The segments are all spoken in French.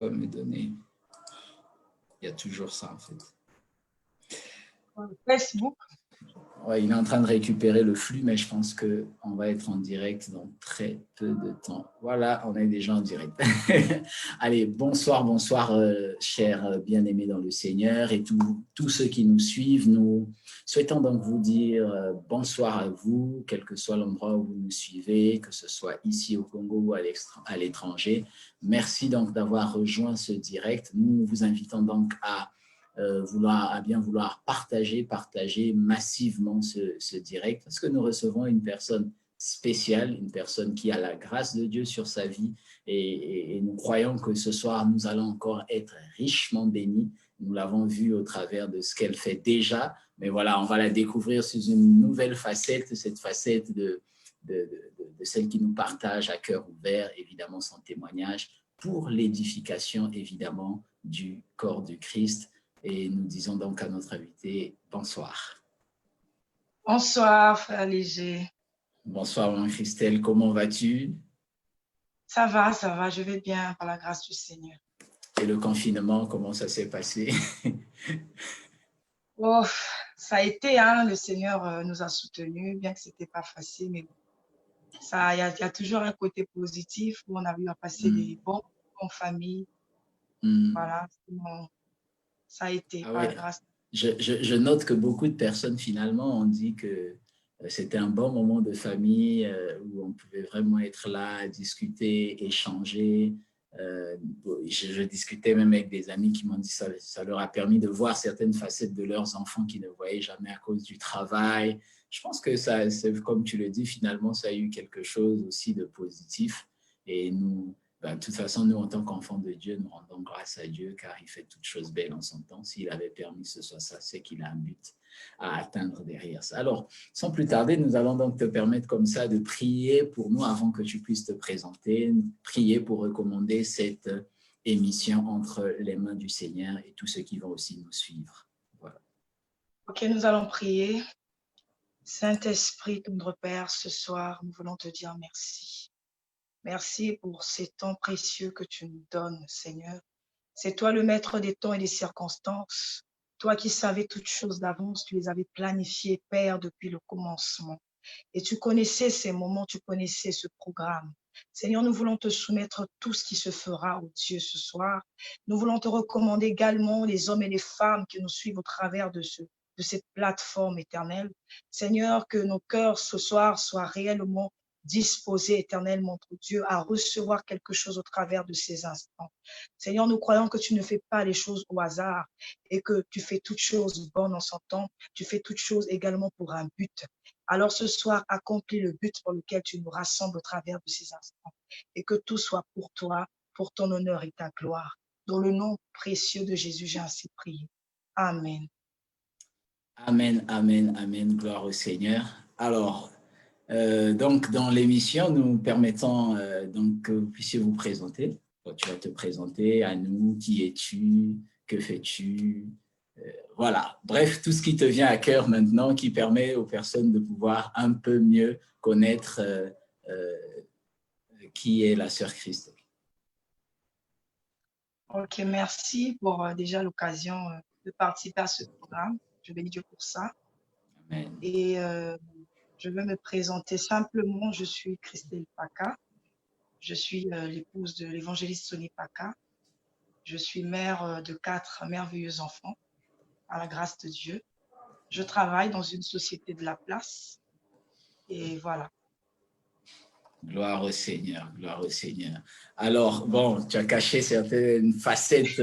Pas me donner. Il y a toujours ça, en fait. Facebook. Ouais, il est en train de récupérer le flux, mais je pense qu'on va être en direct dans très peu de temps. Voilà, on est déjà en direct. Allez, bonsoir, bonsoir, chers bien-aimés dans le Seigneur et tous ceux qui nous suivent. Nous souhaitons donc vous dire bonsoir à vous, quel que soit l'endroit où vous nous suivez, que ce soit ici au Congo ou à l'étranger. Merci donc d'avoir rejoint ce direct. Nous vous invitons donc à bien vouloir partager massivement ce direct parce que nous recevons une personne spéciale, une personne qui a la grâce de Dieu sur sa vie et nous croyons que ce soir, nous allons encore être richement bénis. Nous l'avons vu au travers de ce qu'elle fait déjà, mais voilà, on va la découvrir sous une nouvelle facette, cette facette de celle qui nous partage à cœur ouvert, évidemment son témoignage, pour l'édification, évidemment, du corps du Christ. Et nous disons donc à notre invité, bonsoir. Bonsoir, frère Léger. Bonsoir, Maman-Christelle, comment vas-tu? Ça va, je vais bien par la grâce du Seigneur. Et le confinement, comment ça s'est passé? Oh, ça a été, hein, le Seigneur nous a soutenus, bien que ce n'était pas facile, mais il y a toujours un côté positif où on a eu à passer des bons moments en famille. Voilà, ça a été Ah par la ouais. grâce. Je note que beaucoup de personnes, finalement, ont dit que c'était un bon moment de famille où on pouvait vraiment être là, discuter, échanger. Je discutais même avec des amis qui m'ont dit que ça leur a permis de voir certaines facettes de leurs enfants qu'ils ne voyaient jamais à cause du travail. Je pense que ça, comme tu le dis, finalement, ça a eu quelque chose aussi de positif. Et nous, de toute façon, nous, en tant qu'enfants de Dieu, nous rendons grâce à Dieu car il fait toutes choses belles en son temps. S'il avait permis que ce soit ça, c'est qu'il a un but à atteindre derrière ça. Alors, sans plus tarder, nous allons donc te permettre comme ça de prier pour nous avant que tu puisses te présenter, prier pour recommander cette émission entre les mains du Seigneur et tous ceux qui vont aussi nous suivre. Voilà. Ok, nous allons prier. Saint-Esprit, tendre Père, ce soir, nous voulons te dire merci. Merci pour ces temps précieux que tu nous donnes, Seigneur. C'est toi le maître des temps et des circonstances. Toi qui savais toutes choses d'avance, tu les avais planifiées, Père, depuis le commencement. Et tu connaissais ces moments, tu connaissais ce programme. Seigneur, nous voulons te soumettre tout ce qui se fera au Dieu ce soir. Nous voulons te recommander également les hommes et les femmes qui nous suivent au travers de cette plateforme éternelle. Seigneur, que nos cœurs ce soir soient réellement disposés éternellement, mon Dieu, à recevoir quelque chose au travers de ces instants. Seigneur, nous croyons que tu ne fais pas les choses au hasard et que tu fais toutes choses bonnes en son temps. Tu fais toutes choses également pour un but. Alors ce soir, accomplis le but pour lequel tu nous rassembles au travers de ces instants et que tout soit pour toi, pour ton honneur et ta gloire. Dans le nom précieux de Jésus, j'ai ainsi prié. Amen. Amen, amen, amen. Gloire au Seigneur. Alors, donc, dans l'émission, nous permettons donc, que vous puissiez vous présenter. Donc, tu vas te présenter à nous. Qui es-tu? Que fais-tu? Voilà. Bref, tout ce qui te vient à cœur maintenant, qui permet aux personnes de pouvoir un peu mieux connaître qui est la sœur Christ. Ok, merci pour déjà l'occasion de participer à ce programme. Je bénis Dieu pour ça. Amen. Et je vais me présenter simplement. Je suis Christelle Paca. Je suis l'épouse de l'évangéliste Sonny Paca. Je suis mère de 4 merveilleux enfants, à la grâce de Dieu. Je travaille dans une société de la place. Et voilà. Gloire au Seigneur, gloire au Seigneur. Alors, bon, tu as caché certaines facettes.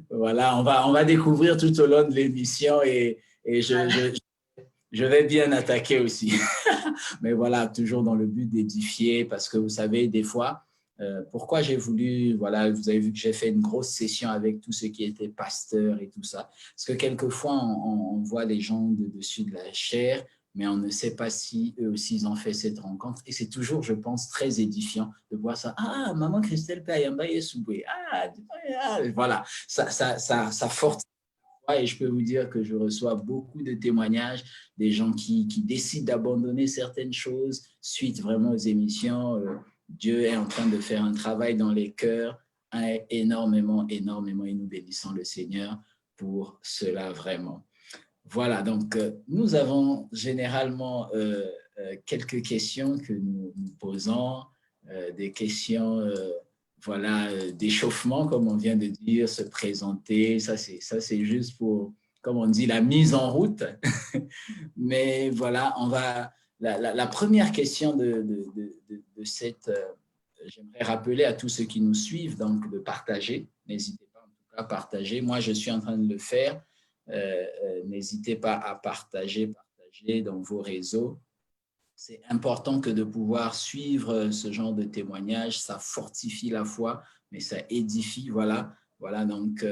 Voilà, on va découvrir tout au long de l'émission et je vais bien attaquer aussi. Mais voilà, toujours dans le but d'édifier parce que vous savez, des fois, pourquoi j'ai voulu, voilà, vous avez vu que j'ai fait une grosse session avec tous ceux qui étaient pasteurs et tout ça. Parce que quelquefois, on voit les gens de dessus de la chair, mais on ne sait pas si eux aussi ils ont fait cette rencontre. Et c'est toujours, je pense, très édifiant de voir ça. Ah, maman Christelle Payamba Yesoué. Voilà, ça fortifie. Et je peux vous dire que je reçois beaucoup de témoignages des gens qui décident d'abandonner certaines choses suite vraiment aux émissions. Dieu est en train de faire un travail dans les cœurs énormément, énormément et nous bénissons le Seigneur pour cela vraiment. Voilà, donc nous avons généralement quelques questions que nous posons, des questions voilà, d'échauffement, comme on vient de dire, se présenter. Ça, c'est juste pour, comme on dit, la mise en route. Mais voilà, on va. La première question de cette. J'aimerais rappeler à tous ceux qui nous suivent donc de partager. N'hésitez pas en tout cas à partager. Moi, je suis en train de le faire. N'hésitez pas à partager dans vos réseaux. C'est important que de pouvoir suivre ce genre de témoignage. Ça fortifie la foi, mais ça édifie. Voilà, voilà. Donc,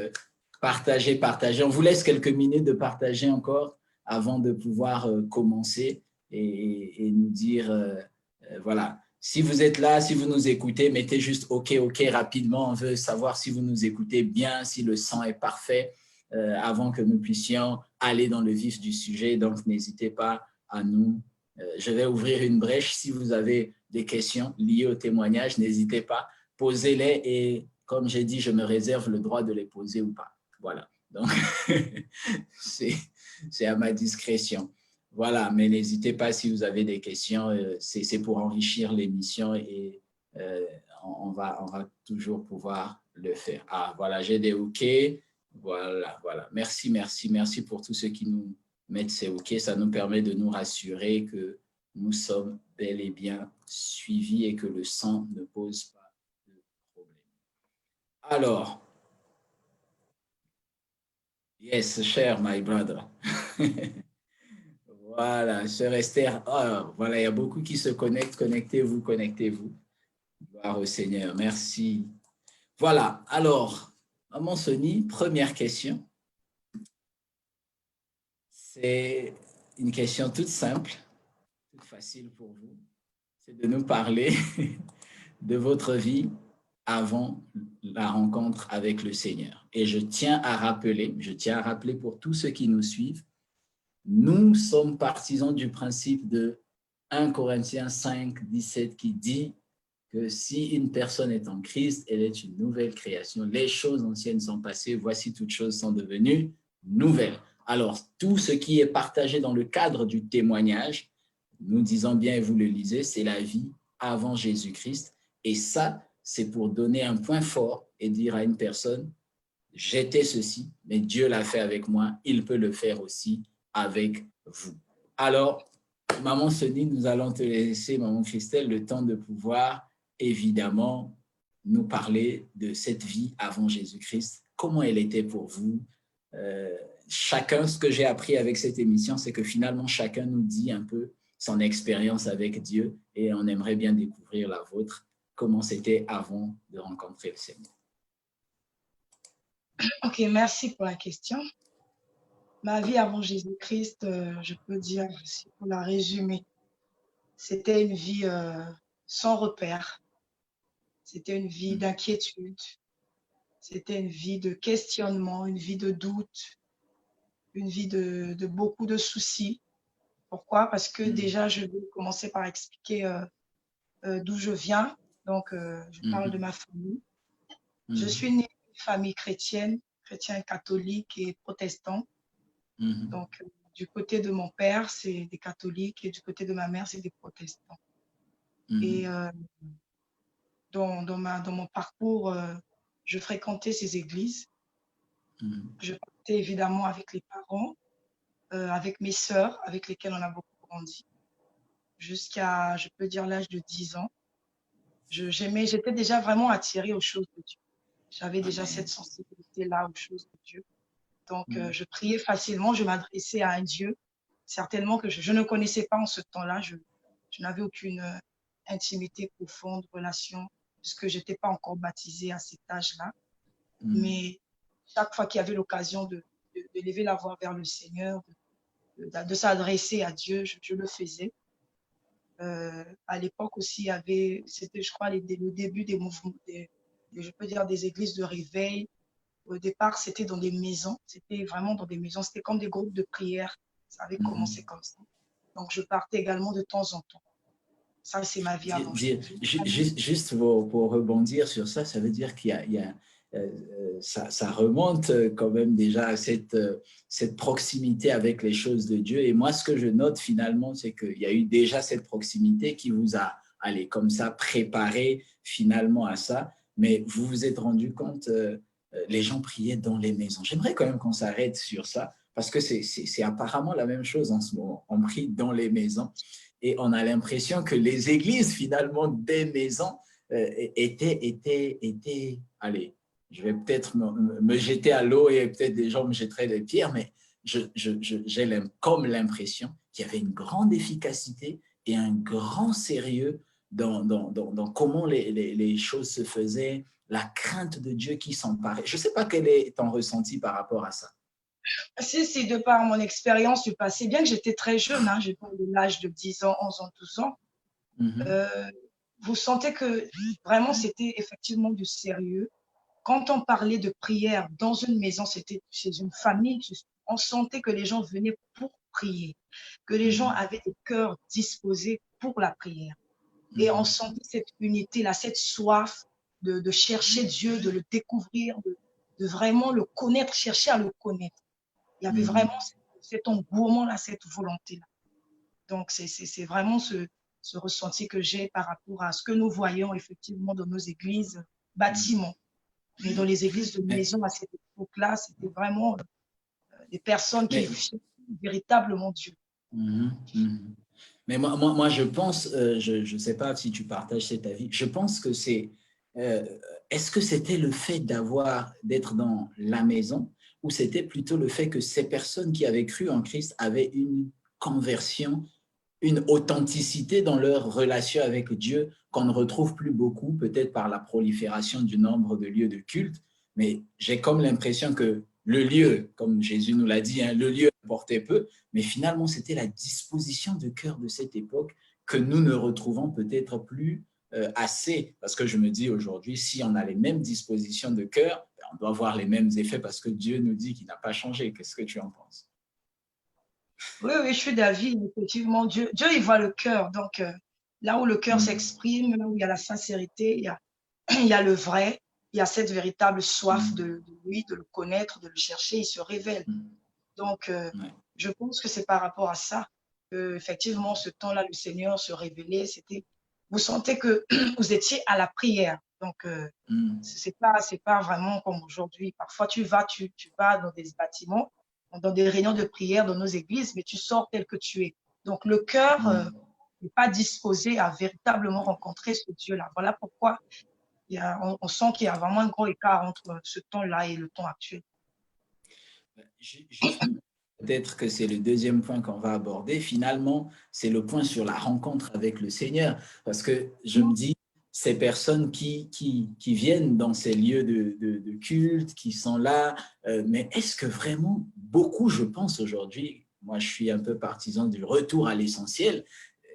partagez. On vous laisse quelques minutes de partager encore avant de pouvoir commencer et nous dire, voilà. Si vous êtes là, si vous nous écoutez, mettez juste OK rapidement. On veut savoir si vous nous écoutez bien, si le son est parfait, avant que nous puissions aller dans le vif du sujet. Donc, n'hésitez pas à nous. Je vais ouvrir une brèche. Si vous avez des questions liées au témoignage, n'hésitez pas, posez-les et comme j'ai dit, je me réserve le droit de les poser ou pas. Voilà. Donc, c'est à ma discrétion. Voilà, mais n'hésitez pas si vous avez des questions, c'est pour enrichir l'émission et on va toujours pouvoir le faire. Ah, voilà, j'ai des OK. Voilà. Merci pour tous ceux qui nous mettent ces OK. Ça nous permet de nous rassurer que nous sommes bel et bien suivis et que le sang ne pose pas de problème. Alors, yes, cher my brother. Voilà, sœur Esther. Oh, voilà, il y a beaucoup qui se connectent. Connectez-vous. Gloire au Seigneur. Merci. Voilà, alors, maman Sony, première question. C'est une question toute simple, toute facile pour vous. C'est de nous parler de votre vie avant la rencontre avec le Seigneur. Et je tiens à rappeler pour tous ceux qui nous suivent, nous sommes partisans du principe de 1 Corinthiens 5, 17 qui dit que si une personne est en Christ, elle est une nouvelle création. Les choses anciennes sont passées, voici toutes choses sont devenues nouvelles. Alors, tout ce qui est partagé dans le cadre du témoignage, nous disons bien et vous le lisez, c'est la vie avant Jésus-Christ. Et ça, c'est pour donner un point fort et dire à une personne, j'étais ceci, mais Dieu l'a fait avec moi, il peut le faire aussi avec vous. Alors, maman Sony, nous allons te laisser, maman Christelle, le temps de pouvoir évidemment nous parler de cette vie avant Jésus-Christ. Comment elle était pour vous? Chacun, ce que j'ai appris avec cette émission, c'est que finalement, chacun nous dit un peu son expérience avec Dieu et on aimerait bien découvrir la vôtre. Comment c'était avant de rencontrer le Seigneur? Ok, merci pour la question. Ma vie avant Jésus-Christ, je peux dire, si pour la résumer, c'était une vie sans repère. C'était une vie d'inquiétude. C'était une vie de questionnement, une vie de doute, une vie de beaucoup de soucis. Pourquoi? Parce que déjà, je vais commencer par expliquer d'où je viens. Donc, je parle de ma famille. Je suis née d'une famille chrétienne, chrétien catholique et protestant. Donc, du côté de mon père, c'est des catholiques et du côté de ma mère, c'est des protestants. Et dans mon parcours, je fréquentais ces églises. Je partais évidemment avec les parents, avec mes sœurs, avec lesquelles on a beaucoup grandi, jusqu'à, je peux dire, l'âge de 10 ans. J'étais déjà vraiment attirée aux choses de Dieu. J'avais déjà cette sensibilité-là aux choses de Dieu. Donc, je priais facilement, je m'adressais à un Dieu, certainement que je ne connaissais pas en ce temps-là. Je n'avais aucune intimité profonde, relation, puisque je n'étais pas encore baptisée à cet âge-là. Mais chaque fois qu'il y avait l'occasion de lever la voix vers le Seigneur, de s'adresser à Dieu, je le faisais. À l'époque aussi, c'était, je crois, le début des mouvements, je peux dire des églises de réveil. Au départ, c'était dans des maisons, c'était vraiment dans des maisons, c'était comme des groupes de prière. Ça avait commencé comme ça. Donc, je partais également de temps en temps. Ça, c'est ma vie avant. Juste pour rebondir sur ça, ça veut dire ça remonte quand même déjà à cette proximité avec les choses de Dieu. Et moi, ce que je note finalement, c'est qu'il y a eu déjà cette proximité qui vous a, allez, comme ça, préparé finalement à ça. Mais vous vous êtes rendu compte, les gens priaient dans les maisons. J'aimerais quand même qu'on s'arrête sur ça, parce que c'est apparemment la même chose en ce moment. On prie dans les maisons. Et on a l'impression que les églises, finalement, des maisons, étaient, allez, je vais peut-être me jeter à l'eau et peut-être des gens me jetteraient des pierres, mais j'ai comme l'impression qu'il y avait une grande efficacité et un grand sérieux dans comment les choses se faisaient, la crainte de Dieu qui s'emparait. Je ne sais pas quel est ton ressenti par rapport à ça. Si, de par mon expérience du passé, bien que j'étais très jeune, hein, j'ai pas de l'âge de 10 ans, 11 ans, 12 ans, vous sentez que vraiment c'était effectivement du sérieux. Quand on parlait de prière dans une maison, c'était chez une famille, on sentait que les gens venaient pour prier, que les gens avaient des cœurs disposés pour la prière. Et on sentait cette unité-là, cette soif de chercher Dieu, de le découvrir, de vraiment le connaître, chercher à le connaître. Il y avait vraiment cet engouement-là, cette volonté-là. Donc, c'est vraiment ce ressenti que j'ai par rapport à ce que nous voyons effectivement dans nos églises, bâtiments. Mais dans les églises de maison à cette époque-là, c'était vraiment des personnes qui cherchaient véritablement Dieu. Mais moi, je pense, je ne sais pas si tu partages cet avis, je pense que est-ce que c'était le fait d'être dans la maison, ou c'était plutôt le fait que ces personnes qui avaient cru en Christ avaient une conversion, une authenticité dans leur relation avec Dieu qu'on ne retrouve plus beaucoup, peut-être par la prolifération du nombre de lieux de culte, mais j'ai comme l'impression que le lieu, comme Jésus nous l'a dit, hein, le lieu importait peu, mais finalement, c'était la disposition de cœur de cette époque que nous ne retrouvons peut-être plus assez, parce que je me dis aujourd'hui, si on a les mêmes dispositions de cœur, on doit avoir les mêmes effets parce que Dieu nous dit qu'il n'a pas changé. Qu'est-ce que tu en penses? Oui, je suis d'avis. Effectivement, Dieu, il voit le cœur. Donc, là où le cœur s'exprime, là où il y a la sincérité, il y a le vrai, il y a cette véritable soif de lui, de le connaître, de le chercher, il se révèle. Donc, je pense que c'est par rapport à ça que, effectivement, ce temps-là, le Seigneur se révélait. Vous sentez que vous étiez à la prière. Donc, c'est pas vraiment comme aujourd'hui. Parfois, tu vas dans des bâtiments, dans des réunions de prière, dans nos églises, mais tu sors tel que tu es. Donc, le cœur n'est pas disposé à véritablement rencontrer ce Dieu-là. Voilà pourquoi on sent qu'il y a vraiment un gros écart entre ce temps-là et le temps actuel. Justement, peut-être que c'est le deuxième point qu'on va aborder. Finalement, c'est le point sur la rencontre avec le Seigneur. Parce que je me dis, ces personnes qui viennent dans ces lieux de culte, qui sont là, mais est-ce que vraiment beaucoup, je pense aujourd'hui, moi je suis un peu partisan du retour à l'essentiel,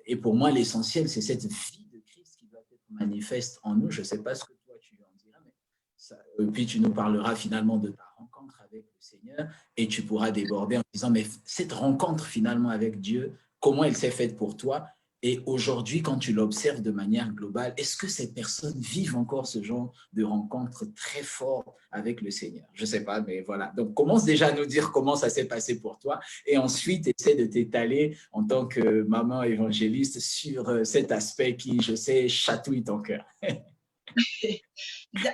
et pour moi l'essentiel c'est cette vie de Christ qui doit être manifeste en nous. Je ne sais pas ce que toi tu en diras, mais ça, puis tu nous parleras finalement de ta rencontre avec le Seigneur et tu pourras déborder en disant, mais cette rencontre finalement avec Dieu, comment elle s'est faite pour toi? Et aujourd'hui, quand tu l'observes de manière globale, est-ce que ces personnes vivent encore ce genre de rencontre très fort avec le Seigneur? Je ne sais pas, mais voilà. Donc, commence déjà à nous dire comment ça s'est passé pour toi et ensuite, essaie de t'étaler en tant que maman évangéliste sur cet aspect qui, je sais, chatouille ton cœur.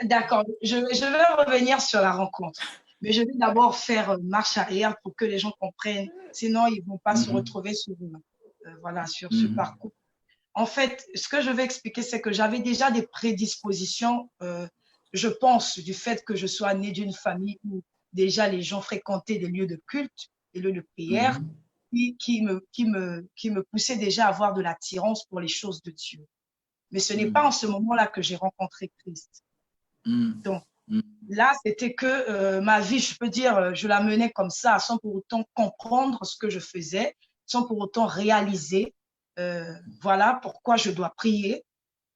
D'accord, je vais revenir sur la rencontre, mais je vais d'abord faire marche arrière pour que les gens comprennent, sinon ils ne vont pas se retrouver sur ce parcours. En fait, ce que je vais expliquer, c'est que j'avais déjà des prédispositions, je pense, du fait que je sois née d'une famille où déjà les gens fréquentaient des lieux de culte, des lieux de prière, qui me poussaient déjà à avoir de l'attirance pour les choses de Dieu. Mais ce n'est pas en ce moment-là que j'ai rencontré Christ. Donc, là, c'était que ma vie, je peux dire, je la menais comme ça, sans pour autant comprendre ce que je faisais, sans pour autant réaliser, voilà pourquoi je dois prier,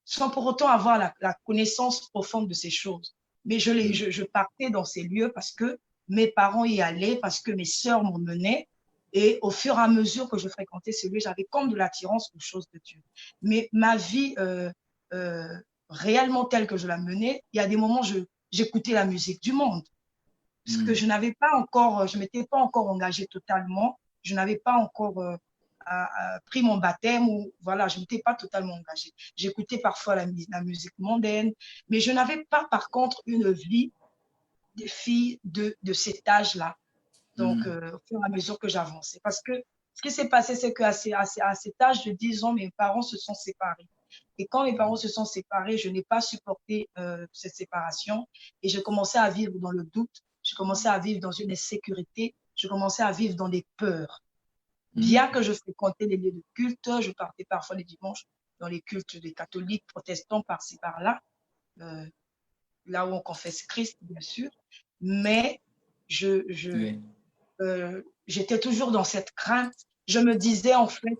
sans pour autant avoir la connaissance profonde de ces choses. Mais je partais dans ces lieux parce que mes parents y allaient, parce que mes sœurs m'emmenaient. Et au fur et à mesure que je fréquentais ce lieu, j'avais comme de l'attirance aux choses de Dieu. Mais ma vie euh, réellement telle que je la menais, il y a des moments où j'écoutais la musique du monde. Parce que je n'avais pas encore, je m'étais pas encore engagée totalement. Je n'avais pas encore pris mon baptême ou voilà, je n'étais pas totalement engagée. J'écoutais parfois la musique mondaine, mais je n'avais pas par contre une vie de fille de cet âge-là. Donc, au fur et à mesure que j'avançais. Parce que ce qui s'est passé, c'est qu'à à cet âge de 10 ans, mes parents se sont séparés. Et quand mes parents se sont séparés, je n'ai pas supporté cette séparation et je commençais à vivre dans le doute, je commençais à vivre dans une insécurité, je commençais à vivre dans des peurs. Bien que je fréquentais les lieux de culte, je partais parfois les dimanches dans les cultes des catholiques, protestants, par-ci, par-là, euh, là où on confesse Christ, bien sûr, mais Oui. j'étais toujours dans cette crainte. Je me disais en fait,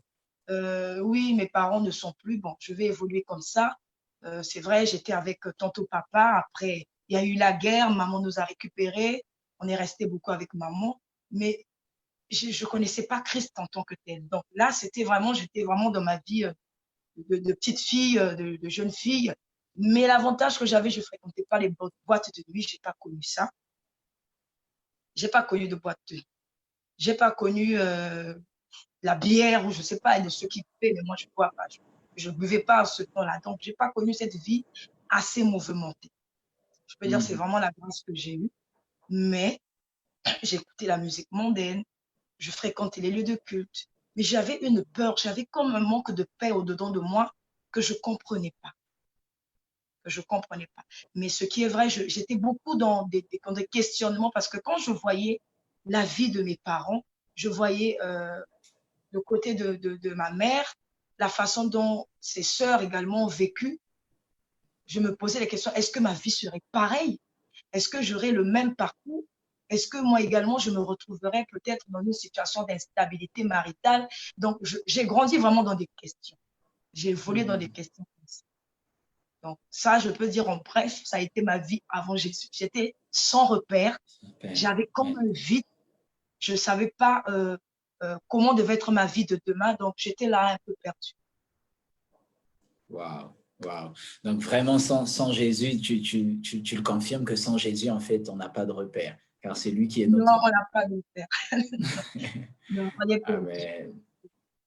oui, mes parents ne sont plus, bon, je vais évoluer comme ça. C'est vrai, j'étais avec tonton papa. Après, il y a eu la guerre, maman nous a récupérés. On est resté beaucoup avec maman, mais je ne connaissais pas Christ en tant que tel. Donc là, j'étais vraiment dans ma vie de petite fille, de jeune fille. Mais l'avantage que j'avais, je ne fréquentais pas les boîtes de nuit. Je n'ai pas connu ça. Je n'ai pas connu de boîte de nuit. Je n'ai pas connu la bière ou je ne sais pas, de ceux qui buvaient, mais moi, je ne bois pas. Je ne buvais pas à ce temps-là. Donc, je n'ai pas connu cette vie assez mouvementée. Je peux dire que c'est vraiment la grâce que j'ai eue. Mais j'écoutais la musique mondaine, je fréquentais les lieux de culte. Mais j'avais une peur, j'avais comme un manque de paix au-dedans de moi que je ne comprenais pas. Que je comprenais pas. Mais ce qui est vrai, j'étais beaucoup dans dans des questionnements parce que quand je voyais la vie de mes parents, je voyais le côté de ma mère, la façon dont ses sœurs également ont vécu, je me posais la question, est-ce que ma vie serait pareille? Est-ce que j'aurais le même parcours? Est-ce que moi également, je me retrouverais peut-être dans une situation d'instabilité maritale? Donc, j'ai grandi vraiment dans des questions. J'ai évolué dans des questions comme ça. Donc, ça, je peux dire en bref, ça a été ma vie avant Jésus. J'étais sans repère. Super. J'avais comme Ouais. un vide. Je ne savais pas comment devait être ma vie de demain. Donc, j'étais là un peu perdue. Waouh. Waouh. Donc vraiment, sans Jésus, tu le confirmes que sans Jésus, en fait, on n'a pas de repère, car c'est lui qui est Non, notre... on n'a pas de repère. Non, on est perdu. Amen.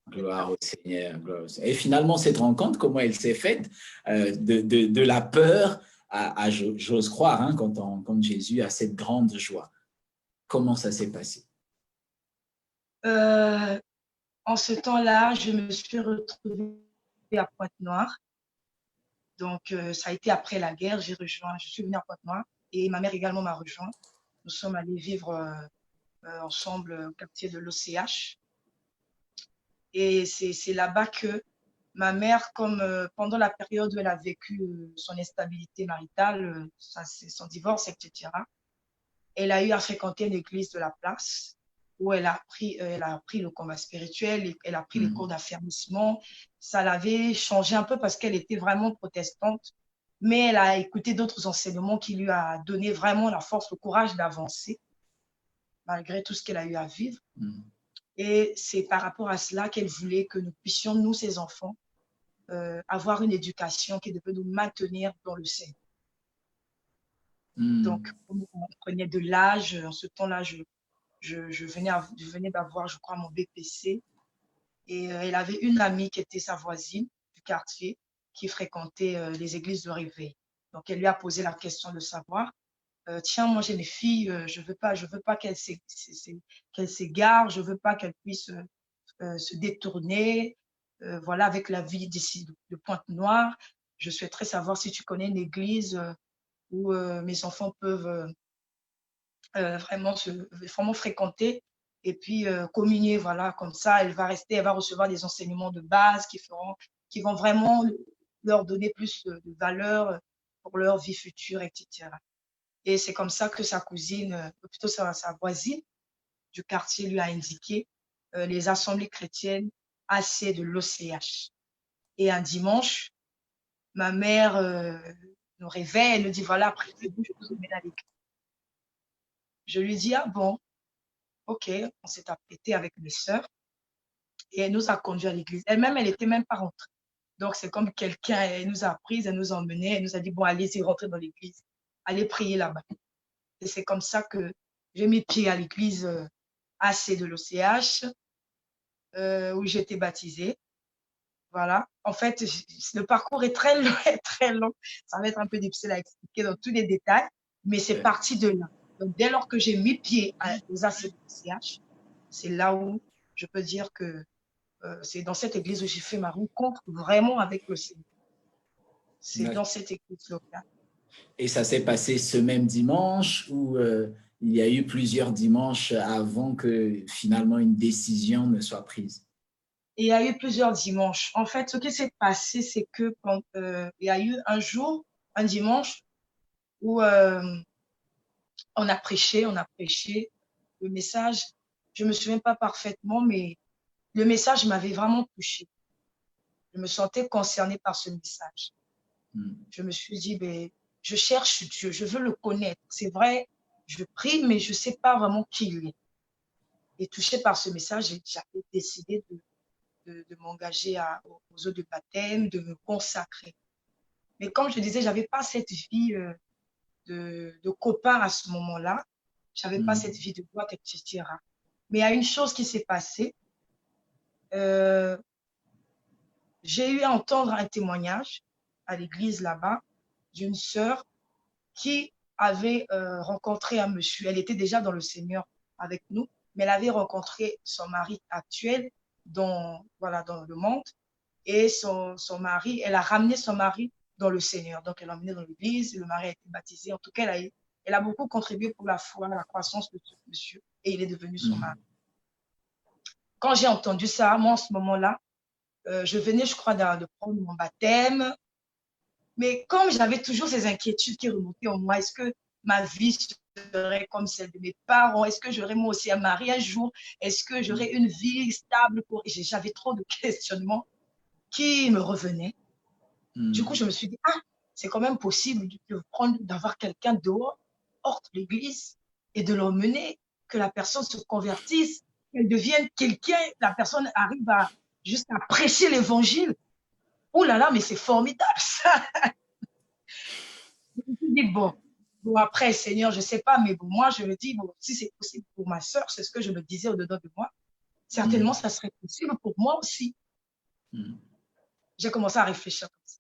Gloire au Seigneur. Gloire au Seigneur. Et finalement, cette rencontre, comment elle s'est faite de la peur à j'ose croire, hein, quand Jésus a cette grande joie. Comment ça s'est passé? Euh, En ce temps-là, je me suis retrouvée à Pointe-Noire. Donc, ça a été après la guerre. Je suis venue à Pointe-Noire et ma mère également m'a rejoint. Nous sommes allés vivre ensemble au quartier de l'OCH. Et c'est là-bas que ma mère, comme pendant la période où elle a vécu son instabilité maritale, son divorce, etc., elle a eu à fréquenter une église de la place où elle a appris le combat spirituel, elle a pris les cours d'affermissement. Ça l'avait changé un peu parce qu'elle était vraiment protestante, mais elle a écouté d'autres enseignements qui lui a donné vraiment la force, le courage d'avancer malgré tout ce qu'elle a eu à vivre. Et c'est par rapport à cela qu'elle voulait que nous puissions, nous, ses enfants, avoir une éducation qui devait nous maintenir dans le Seigneur. Donc, on prenait de l'âge. En ce temps-là, je venais d'avoir, je crois, mon BPC. Et elle avait une amie qui était sa voisine du quartier qui fréquentait les églises de réveil. Donc, elle lui a posé la question de savoir, tiens, moi j'ai mes filles, je veux pas qu'elles s'égarent, je veux pas qu'elles puissent se détourner. Voilà, avec la vie d'ici de Pointe-Noire, je souhaiterais savoir si tu connais une église où mes enfants peuvent vraiment fréquenter et puis communier, voilà, comme ça, elle va recevoir des enseignements de base qui vont vraiment leur donner plus de valeur pour leur vie future, etc. Et c'est comme ça que sa cousine, plutôt sa voisine du quartier lui a indiqué les assemblées chrétiennes AC de l'OCH. Et un dimanche, ma mère nous réveille, elle nous dit, voilà, après, je vous emmène à l'église. Je lui dis, ah bon, OK, on s'est apprêté avec mes sœurs et elle nous a conduits à l'église. Elle-même, elle n'était même pas rentrée. Donc, c'est comme quelqu'un, elle nous a prises, elle nous a emmenés, elle nous a dit, bon, allez-y, rentrez dans l'église, allez prier là-bas. Et c'est comme ça que j'ai mis pied à l'église AC de l'OCH, où j'ai été baptisée. Voilà. En fait, le parcours est très long, très long. Ça va être un peu difficile à expliquer dans tous les détails, mais c'est parti de là. Donc, dès lors que j'ai mis pied aux AC de l'OCH, c'est là où je peux dire que c'est dans cette église où j'ai fait ma rencontre vraiment avec le Seigneur. C'est dans cette église locale. Et ça s'est passé ce même dimanche ou il y a eu plusieurs dimanches avant que finalement une décision ne soit prise? Et il y a eu plusieurs dimanches. En fait, ce qui s'est passé, c'est que quand, il y a eu un jour, un dimanche, où on a prêché le message. Je ne me souviens pas parfaitement, mais le message m'avait vraiment touchée. Je me sentais concernée par ce message. Je me suis dit, ben, je cherche Dieu, je veux le connaître. C'est vrai, je prie, mais je ne sais pas vraiment qui il est. Et touchée par ce message, j'avais décidé de m'engager aux eaux de baptême, de me consacrer. Mais comme je disais, je n'avais pas cette vie de copain à ce moment-là. Je n'avais pas cette vie de boîte, etc. Mais il y a une chose qui s'est passée. J'ai eu à entendre un témoignage à l'église là-bas d'une sœur qui avait rencontré un monsieur. Elle était déjà dans le Seigneur avec nous, mais elle avait rencontré son mari actuel voilà, dans le monde. Et son mari, elle a ramené son mari dans le Seigneur. Donc, elle l'a emmené dans l'église, le mari a été baptisé. En tout cas, elle a beaucoup contribué pour la foi, la croissance de ce monsieur, et il est devenu son mari. Quand j'ai entendu ça, moi, en ce moment-là, je venais, je crois, de prendre mon baptême. Mais comme j'avais toujours ces inquiétudes qui remontaient en moi, est-ce que ma vie serait comme celle de mes parents? Est-ce que j'aurais moi aussi un mari un jour? Est-ce que j'aurais une vie stable? J'avais trop de questionnements qui me revenaient. Du coup, je me suis dit, ah, c'est quand même possible d'avoir quelqu'un dehors, hors de l'église, et de l'emmener, que la personne se convertisse, qu'elle devienne quelqu'un, la personne arrive juste à prêcher l'évangile. Oh là là, mais c'est formidable ça. Je me suis dit, bon, après, Seigneur, je ne sais pas, mais bon, moi, je me dis, bon, si c'est possible pour ma soeur, c'est ce que je me disais au-dedans de moi, certainement, ça serait possible pour moi aussi. J'ai commencé à réfléchir comme ça.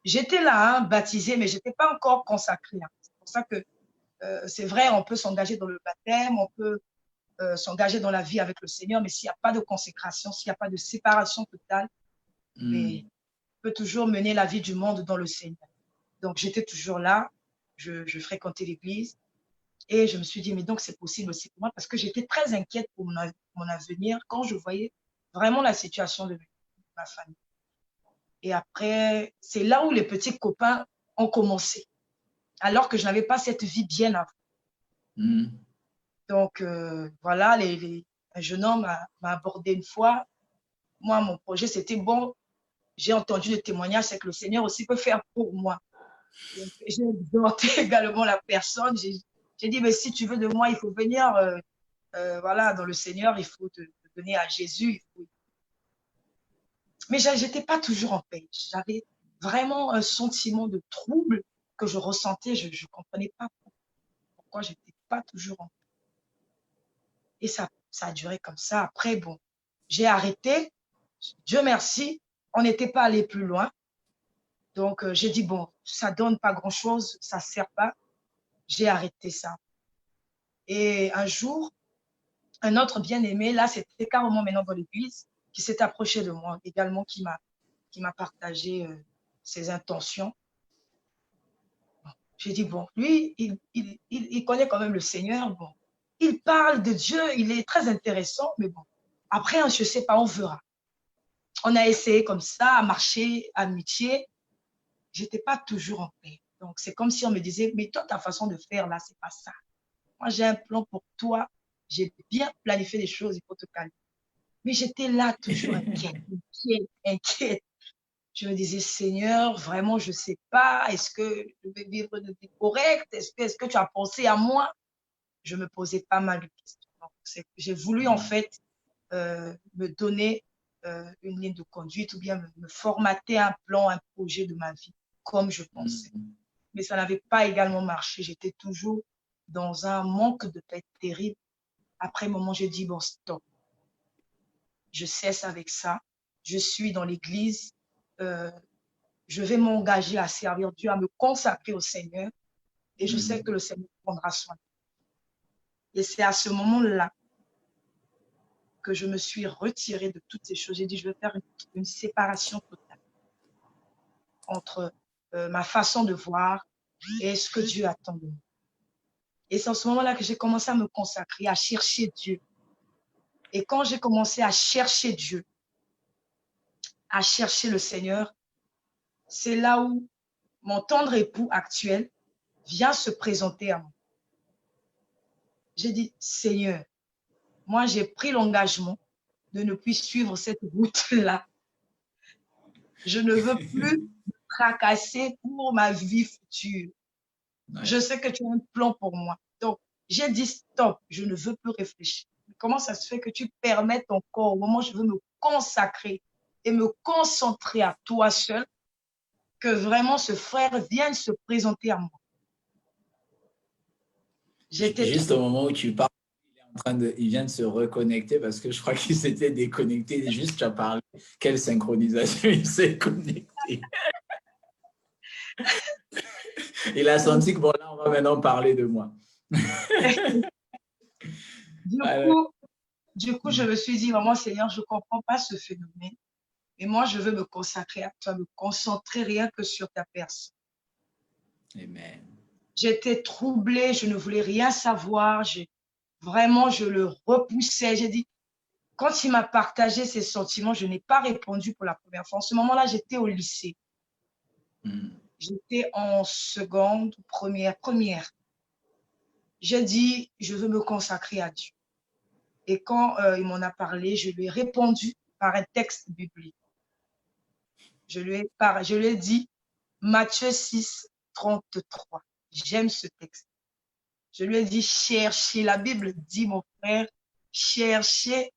J'étais là, hein, baptisée, mais je n'étais pas encore consacrée. Hein. C'est pour ça que c'est vrai, on peut s'engager dans le baptême, on peut s'engager dans la vie avec le Seigneur, mais s'il n'y a pas de consécration, s'il n'y a pas de séparation totale, mais on peut toujours mener la vie du monde dans le Seigneur. Donc, j'étais toujours là, je fréquentais l'église et je me suis dit, mais donc c'est possible aussi pour moi parce que j'étais très inquiète pour mon avenir quand je voyais vraiment la situation de ma famille. Et après, c'est là où les petits copains ont commencé, alors que je n'avais pas cette vie bien avant. Donc, voilà, un jeune homme m'a abordé une fois. Moi, mon projet, c'était bon, j'ai entendu le témoignage, c'est que le Seigneur aussi peut faire pour moi. J'ai exhorté également la personne. J'ai dit, mais si tu veux de moi, il faut venir voilà, dans le Seigneur, il faut te donner à Jésus. Mais je n'étais pas toujours en paix. J'avais vraiment un sentiment de trouble que je ressentais. Je ne comprenais pas pourquoi je n'étais pas toujours en paix. Et ça a duré comme ça. Après, bon, j'ai arrêté. Dieu merci, on n'était pas allé plus loin. Donc, j'ai dit, bon, ça ne donne pas grand-chose, ça ne sert pas. J'ai arrêté ça. Et un jour, un autre bien-aimé, là, c'était carrément maintenant dans l'église, qui s'est approché de moi également, qui m'a partagé ses intentions. Bon, j'ai dit, bon, lui, il connaît quand même le Seigneur. Bon, il parle de Dieu, il est très intéressant, mais bon, après, je ne sais pas, on verra. On a essayé comme ça, à marcher, amitié. Je n'étais pas toujours en paix. Donc, c'est comme si on me disait, mais toi, ta façon de faire, là, c'est pas ça. Moi, j'ai un plan pour toi. J'ai bien planifié les choses, il faut te calmer. Mais j'étais là, toujours inquiète. Je me disais, Seigneur, vraiment, je ne sais pas. Est-ce que je vais vivre de vie correcte? Est-ce que tu as pensé à moi? Je me posais pas mal de questions. Donc, J'ai voulu en fait me donner une ligne de conduite ou bien me formater un plan, un projet de ma vie comme je pensais. Mais ça n'avait pas également marché. J'étais toujours dans un manque de paix terrible. Après un moment, j'ai dit, bon, stop. Je cesse avec ça. Je suis dans l'église. Je vais m'engager à servir Dieu, à me consacrer au Seigneur. Et je sais que le Seigneur prendra soin. Et c'est à ce moment-là que je me suis retirée de toutes ces choses. J'ai dit, je vais faire une séparation totale entre ma façon de voir et ce que Dieu attend de moi. Et c'est en ce moment-là que j'ai commencé à me consacrer, à chercher Dieu. Et quand j'ai commencé à chercher Dieu, à chercher le Seigneur, c'est là où mon tendre époux actuel vient se présenter à moi. J'ai dit, Seigneur, moi j'ai pris l'engagement de ne plus suivre cette route-là. Je ne veux plus me tracasser pour ma vie future. Ouais. Je sais que tu as un plan pour moi. Donc, j'ai dit stop, je ne veux plus réfléchir. Comment ça se fait que tu permettes ton corps, au moment où je veux me consacrer et me concentrer à toi seul, que vraiment ce frère vienne se présenter à moi? Juste au moment où tu parles, il vient de se reconnecter parce que je crois qu'il s'était déconnecté. Juste, tu as parlé. Quelle synchronisation, il s'est connecté. Il a senti que bon, là, on va maintenant parler de moi. Du coup, je me suis dit, maman, Seigneur, je ne comprends pas ce phénomène. Et moi, je veux me consacrer à toi, me concentrer rien que sur ta personne. Amen. J'étais troublée, je ne voulais rien savoir. Vraiment, je le repoussais. J'ai dit, quand il m'a partagé ses sentiments, je n'ai pas répondu pour la première fois. En ce moment-là, j'étais au lycée. J'étais en seconde, première. J'ai dit, je veux me consacrer à Dieu. Et quand il m'en a parlé, je lui ai répondu par un texte biblique. Je lui ai dit, Matthieu 6, 33. J'aime ce texte. Je lui ai dit, cherchez. La Bible dit, mon frère, cherchez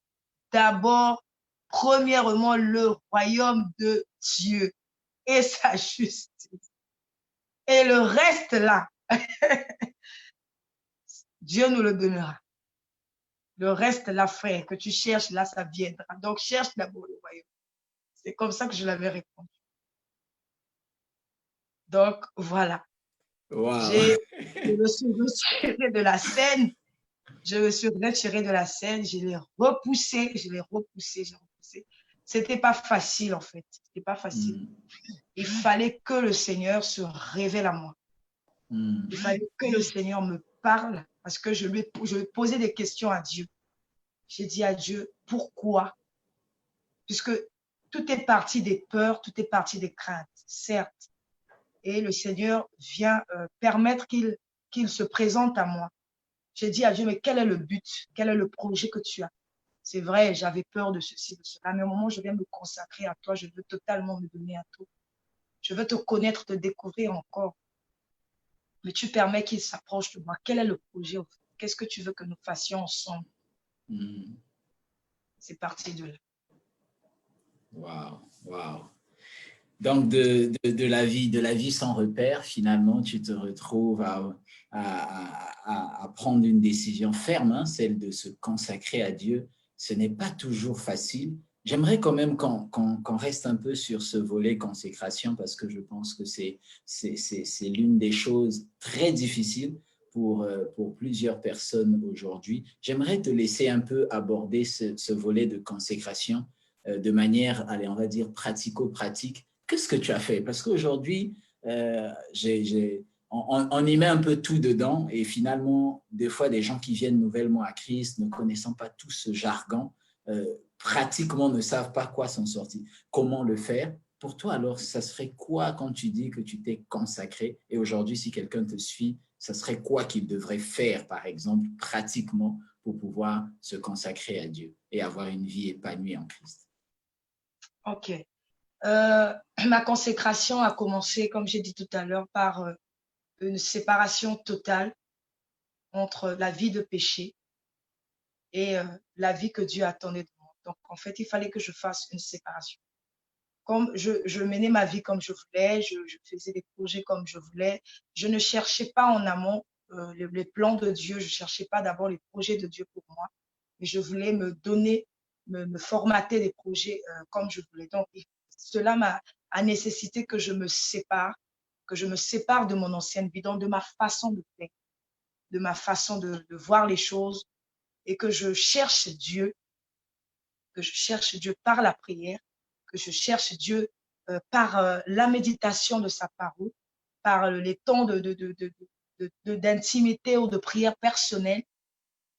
d'abord, premièrement, le royaume de Dieu et sa justice. Et le reste là, Dieu nous le donnera. Le reste là, frère, que tu cherches là, ça viendra. Donc, cherche d'abord le royaume. C'est comme ça que je l'avais répondu. Donc, voilà. Wow. Je me suis retirée de la scène. Je l'ai repoussé. C'était pas facile, en fait. C'était pas facile. Il fallait que le Seigneur se révèle à moi. Il fallait que le Seigneur me parle parce que je lui posais des questions à Dieu. J'ai dit à Dieu, pourquoi? Puisque tout est parti des peurs, tout est parti des craintes, certes. Et le Seigneur vient permettre qu'il se présente à moi. J'ai dit à Dieu, mais quel est le but? Quel est le projet que tu as? C'est vrai, j'avais peur de ceci, de cela. Mais au moment où je viens me consacrer à toi, je veux totalement me donner à toi. Je veux te connaître, te découvrir encore. Mais tu permets qu'il s'approche de moi. Quel est le projet? Qu'est-ce que tu veux que nous fassions ensemble? C'est parti de là. Wow. Donc, de la vie sans repère, finalement, tu te retrouves à prendre une décision ferme, hein, celle de se consacrer à Dieu. Ce n'est pas toujours facile. J'aimerais quand même qu'on reste un peu sur ce volet consécration parce que je pense que c'est l'une des choses très difficiles pour plusieurs personnes aujourd'hui. J'aimerais te laisser un peu aborder ce volet de consécration de manière, allez, on va dire, pratico-pratique. Qu'est-ce que tu as fait? Parce qu'aujourd'hui, on y met un peu tout dedans et finalement, des fois, des gens qui viennent nouvellement à Christ, ne connaissant pas tout ce jargon, pratiquement ne savent pas quoi s'en sortir, comment le faire. Pour toi, alors, ça serait quoi quand tu dis que tu t'es consacré? Et aujourd'hui, si quelqu'un te suit, ça serait quoi qu'il devrait faire, par exemple, pratiquement, pour pouvoir se consacrer à Dieu et avoir une vie épanouie en Christ? Ok. Ma consécration a commencé, comme j'ai dit tout à l'heure, par une séparation totale entre la vie de péché et la vie que Dieu attendait de moi. Donc, en fait, il fallait que je fasse une séparation. Comme je menais ma vie comme je voulais, je faisais des projets comme je voulais. Je ne cherchais pas en amont les plans de Dieu. Je ne cherchais pas d'abord les projets de Dieu pour moi. Mais je voulais me donner, me formater des projets comme je voulais. Donc, cela a nécessité que je me sépare de mon ancienne vie, donc de ma façon de faire, de ma façon de voir les choses, et que je cherche Dieu, par la prière, que je cherche Dieu par la méditation de sa parole, par les temps d'intimité ou de prière personnelle.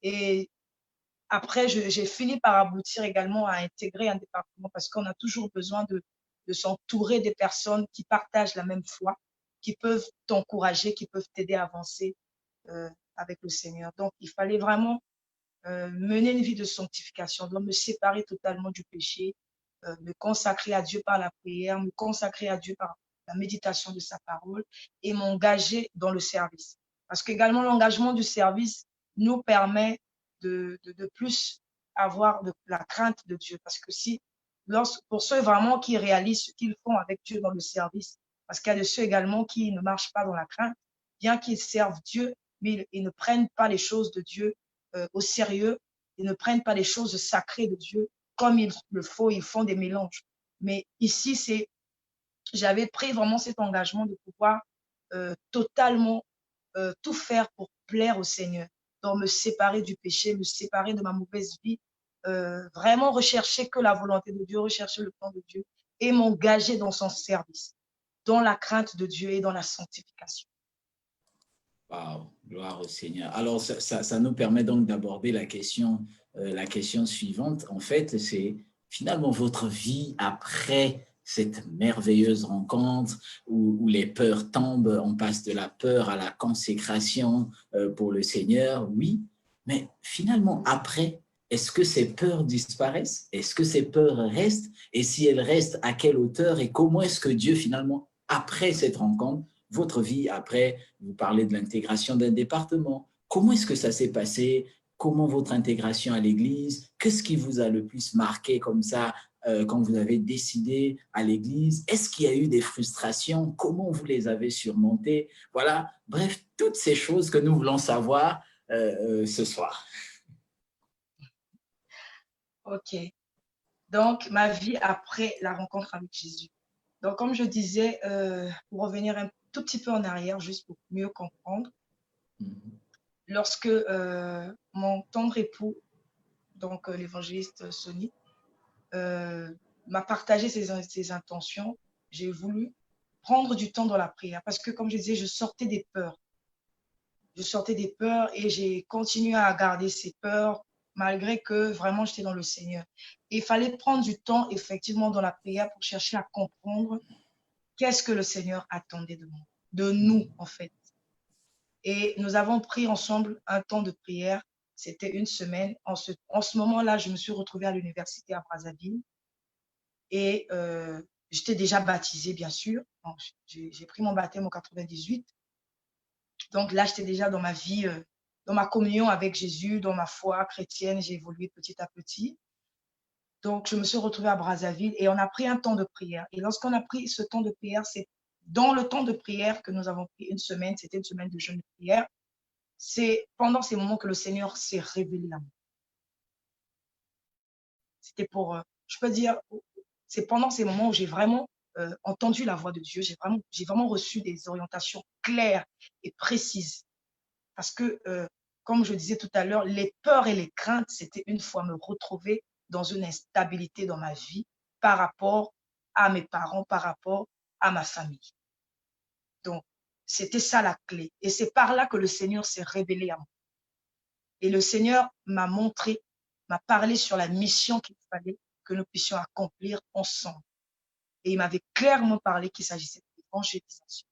Et après, j'ai fini par aboutir également à intégrer un département parce qu'on a toujours besoin de s'entourer des personnes qui partagent la même foi, qui peuvent t'encourager, qui peuvent t'aider à avancer euh, avec le Seigneur. Donc, il fallait vraiment mener une vie de sanctification, donc me séparer totalement du péché, me consacrer à Dieu par la prière, me consacrer à Dieu par la méditation de sa parole et m'engager dans le service. Parce qu'également, l'engagement du service nous permet de plus avoir de la crainte de Dieu. Parce que pour ceux vraiment qui réalisent ce qu'ils font avec Dieu dans le service, parce qu'il y a de ceux également qui ne marchent pas dans la crainte, bien qu'ils servent Dieu, mais ils ne prennent pas les choses de Dieu au sérieux. Ils ne prennent pas les choses sacrées de Dieu comme il le faut. Ils font des mélanges. Mais ici, j'avais pris vraiment cet engagement de pouvoir totalement tout faire pour plaire au Seigneur. Donc, me séparer du péché, me séparer de ma mauvaise vie, vraiment rechercher que la volonté de Dieu, rechercher le plan de Dieu et m'engager dans son service, dans la crainte de Dieu et dans la sanctification. Wow, gloire au Seigneur. Alors, ça nous permet donc d'aborder la question suivante. En fait, c'est finalement votre vie après cette merveilleuse rencontre où les peurs tombent, on passe de la peur à la consécration pour le Seigneur, oui, mais finalement, après, est-ce que ces peurs disparaissent? Est-ce que ces peurs restent? Et si elles restent, à quelle hauteur? Et comment est-ce que Dieu, finalement, après cette rencontre, votre vie après, vous parlez de l'intégration d'un département. Comment est-ce que ça s'est passé? Comment votre intégration à l'Église? Qu'est-ce qui vous a le plus marqué comme ça quand vous avez décidé à l'Église? Est-ce qu'il y a eu des frustrations? Comment vous les avez surmontées? Voilà, bref, toutes ces choses que nous voulons savoir ce soir. OK. Donc, ma vie après la rencontre avec Jésus. Donc, comme je disais, pour revenir un tout petit peu en arrière, juste pour mieux comprendre, lorsque mon tendre époux, donc l'évangéliste Sonny, m'a partagé ses intentions, j'ai voulu prendre du temps dans la prière parce que, comme je disais, je sortais des peurs. Je sortais des peurs et j'ai continué à garder ces peurs malgré que vraiment j'étais dans le Seigneur. Et il fallait prendre du temps effectivement dans la prière pour chercher à comprendre qu'est-ce que le Seigneur attendait de moi, de nous en fait. Et nous avons pris ensemble un temps de prière. C'était une semaine. En ce moment-là, je me suis retrouvée à l'université à Brazzaville et j'étais déjà baptisée, bien sûr. J'ai pris mon baptême en 98. Donc là, j'étais déjà dans ma vie, dans ma communion avec Jésus, dans ma foi chrétienne. J'ai évolué petit à petit. Donc, je me suis retrouvée à Brazzaville et on a pris un temps de prière. Et lorsqu'on a pris ce temps de prière, c'est dans le temps de prière que nous avons pris une semaine. C'était une semaine de jeûne de prière. C'est pendant ces moments que le Seigneur s'est révélé à moi. C'était pour, je peux dire, c'est pendant ces moments où j'ai vraiment entendu la voix de Dieu. J'ai vraiment reçu des orientations claires et précises. Parce que, comme je disais tout à l'heure, les peurs et les craintes, c'était une fois me retrouver dans une instabilité dans ma vie par rapport à mes parents, par rapport à ma famille. Donc, c'était ça la clé. Et c'est par là que le Seigneur s'est révélé à moi. Et le Seigneur m'a montré, m'a parlé sur la mission qu'il fallait que nous puissions accomplir ensemble. Et il m'avait clairement parlé qu'il s'agissait d'évangélisation.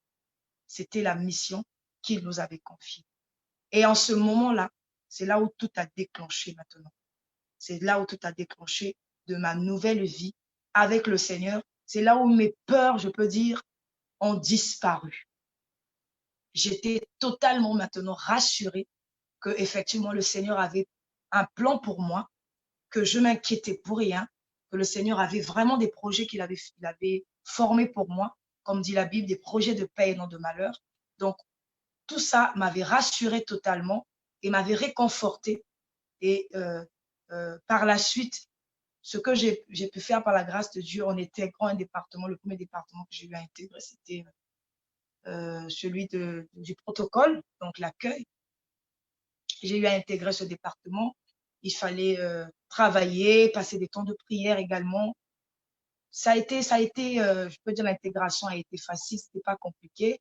C'était la mission qu'il nous avait confiée. Et en ce moment-là, c'est là où tout a déclenché maintenant. C'est là où tout a déclenché de ma nouvelle vie avec le Seigneur. C'est là où mes peurs, je peux dire, ont disparu. J'étais totalement maintenant rassurée que effectivement le Seigneur avait un plan pour moi, que je m'inquiétais pour rien, que le Seigneur avait vraiment des projets qu'il avait formés pour moi, comme dit la Bible, des projets de paix et non de malheur. Donc, tout ça m'avait rassuré totalement et m'avait réconforté. Et par la suite, ce que j'ai pu faire par la grâce de Dieu en intégrant un département, le premier département que j'ai eu à intégrer, c'était celui du protocole, donc l'accueil. J'ai eu à intégrer ce département. Il fallait travailler, passer des temps de prière également. Ça a été, je peux dire, l'intégration a été facile, c'était pas compliqué.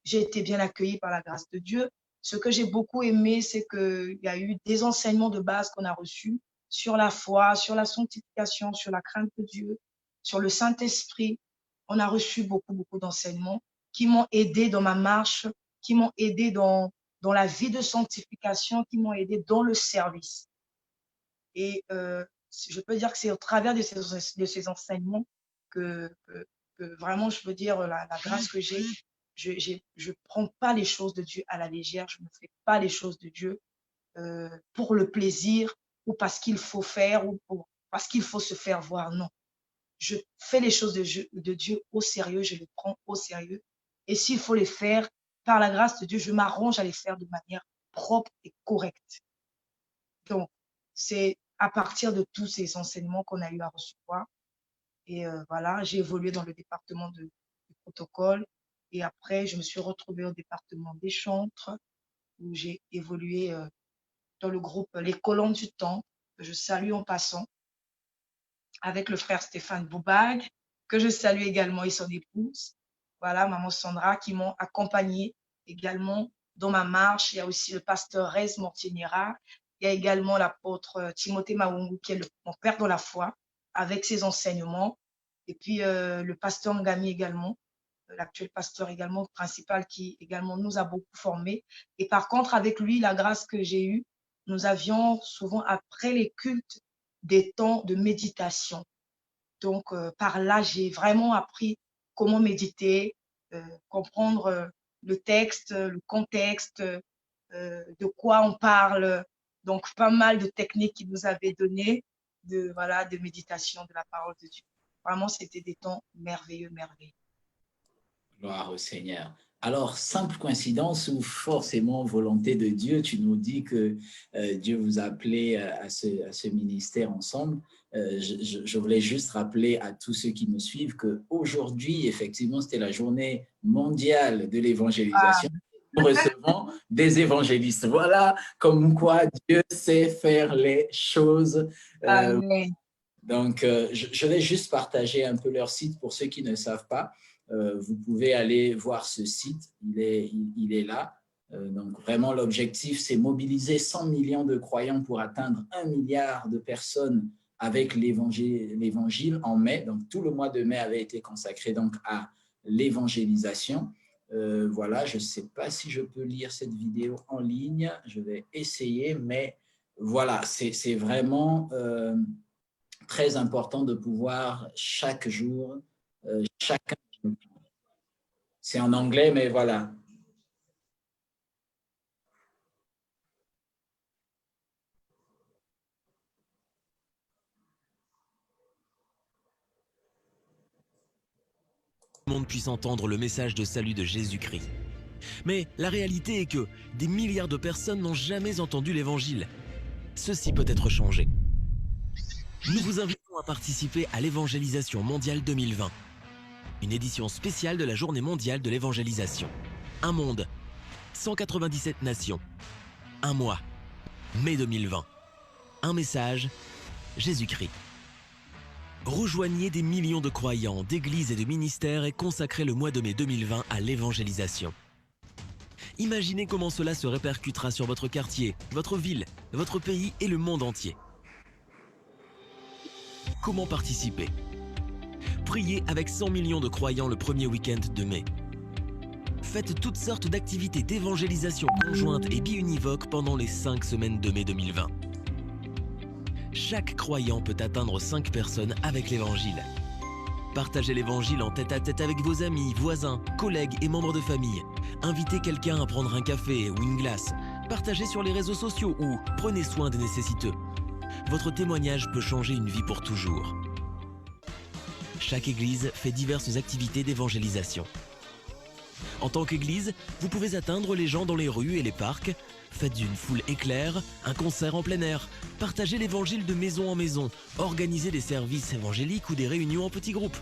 J'ai été bien accueillie par la grâce de Dieu. Ce que j'ai beaucoup aimé, c'est qu'il y a eu des enseignements de base qu'on a reçus sur la foi, sur la sanctification, sur la crainte de Dieu, sur le Saint-Esprit. On a reçu beaucoup, beaucoup d'enseignements qui m'ont aidé dans ma marche, qui m'ont aidé dans la vie de sanctification, qui m'ont aidé dans le service. Et je peux dire que c'est au travers de ces enseignements que vraiment, je peux dire, la grâce que j'ai, je prends pas les choses de Dieu à la légère, je ne fais pas les choses de Dieu pour le plaisir ou parce qu'il faut faire ou parce qu'il faut se faire voir. Non, je fais les choses de Dieu au sérieux, je les prends au sérieux. Et s'il faut les faire, par la grâce de Dieu, je m'arrange à les faire de manière propre et correcte. Donc, c'est à partir de tous ces enseignements qu'on a eu à recevoir. Et voilà, j'ai évolué dans le département du protocole. Et après, je me suis retrouvée au département des chantres, où j'ai évolué dans le groupe Les Colons du Temps, que je salue en passant, avec le frère Stéphane Boubag, que je salue également, et son épouse. Voilà, maman Sandra, qui m'ont accompagnée également dans ma marche. Il y a aussi le pasteur Rez Mortignera. Il y a également l'apôtre Timothée Maungu, qui est mon père dans la foi, avec ses enseignements. Et puis le pasteur Ngami également, l'actuel pasteur également principal, qui également nous a beaucoup formés. Et par contre, avec lui, la grâce que j'ai eue, nous avions souvent, après les cultes, des temps de méditation. Donc, par là, j'ai vraiment appris comment méditer, comprendre le texte, le contexte, de quoi on parle. Donc, pas mal de techniques qu'il nous avait données de méditation de la parole de Dieu. Vraiment, c'était des temps merveilleux, merveilleux. Gloire au Seigneur. Alors, simple coïncidence ou forcément volonté de Dieu, tu nous dis que Dieu vous a appelé à ce ministère ensemble. Je voulais juste rappeler à tous ceux qui nous suivent qu'aujourd'hui, effectivement, c'était la journée mondiale de l'évangélisation. Nous recevons des évangélistes. Voilà comme quoi Dieu sait faire les choses. Amen. Donc, je vais juste partager un peu leur site pour ceux qui ne savent pas. Vous pouvez aller voir ce site, il est là. Donc vraiment, l'objectif, c'est mobiliser 100 millions de croyants pour atteindre 1 milliard de personnes avec l'évangile en mai. Donc tout le mois de mai avait été consacré donc à l'évangélisation. Voilà, je ne sais pas si je peux lire cette vidéo en ligne, je vais essayer, mais voilà, c'est vraiment très important de pouvoir chaque jour, chacun. C'est en anglais, mais voilà. Le monde puisse entendre le message de salut de Jésus-Christ. Mais la réalité est que des milliards de personnes n'ont jamais entendu l'évangile. Ceci peut être changé. Nous vous invitons à participer à l'évangélisation mondiale 2020. Une édition spéciale de la Journée mondiale de l'évangélisation. Un monde, 197 nations. Un mois, mai 2020. Un message, Jésus-Christ. Rejoignez des millions de croyants, d'églises et de ministères et consacrez le mois de mai 2020 à l'évangélisation. Imaginez comment cela se répercutera sur votre quartier, votre ville, votre pays et le monde entier. Comment participer ? Priez avec 100 millions de croyants le premier week-end de mai. Faites toutes sortes d'activités d'évangélisation conjointe et biunivoque pendant les 5 semaines de mai 2020. Chaque croyant peut atteindre 5 personnes avec l'évangile. Partagez l'évangile en tête-à-tête avec vos amis, voisins, collègues et membres de famille. Invitez quelqu'un à prendre un café ou une glace. partagez sur les réseaux sociaux ou prenez soin des nécessiteux. Votre témoignage peut changer une vie pour toujours. Chaque église fait diverses activités d'évangélisation. En tant qu'église, vous pouvez atteindre les gens dans les rues et les parcs, faites une foule éclair, un concert en plein air, partagez l'évangile de maison en maison, organisez des services évangéliques ou des réunions en petits groupes.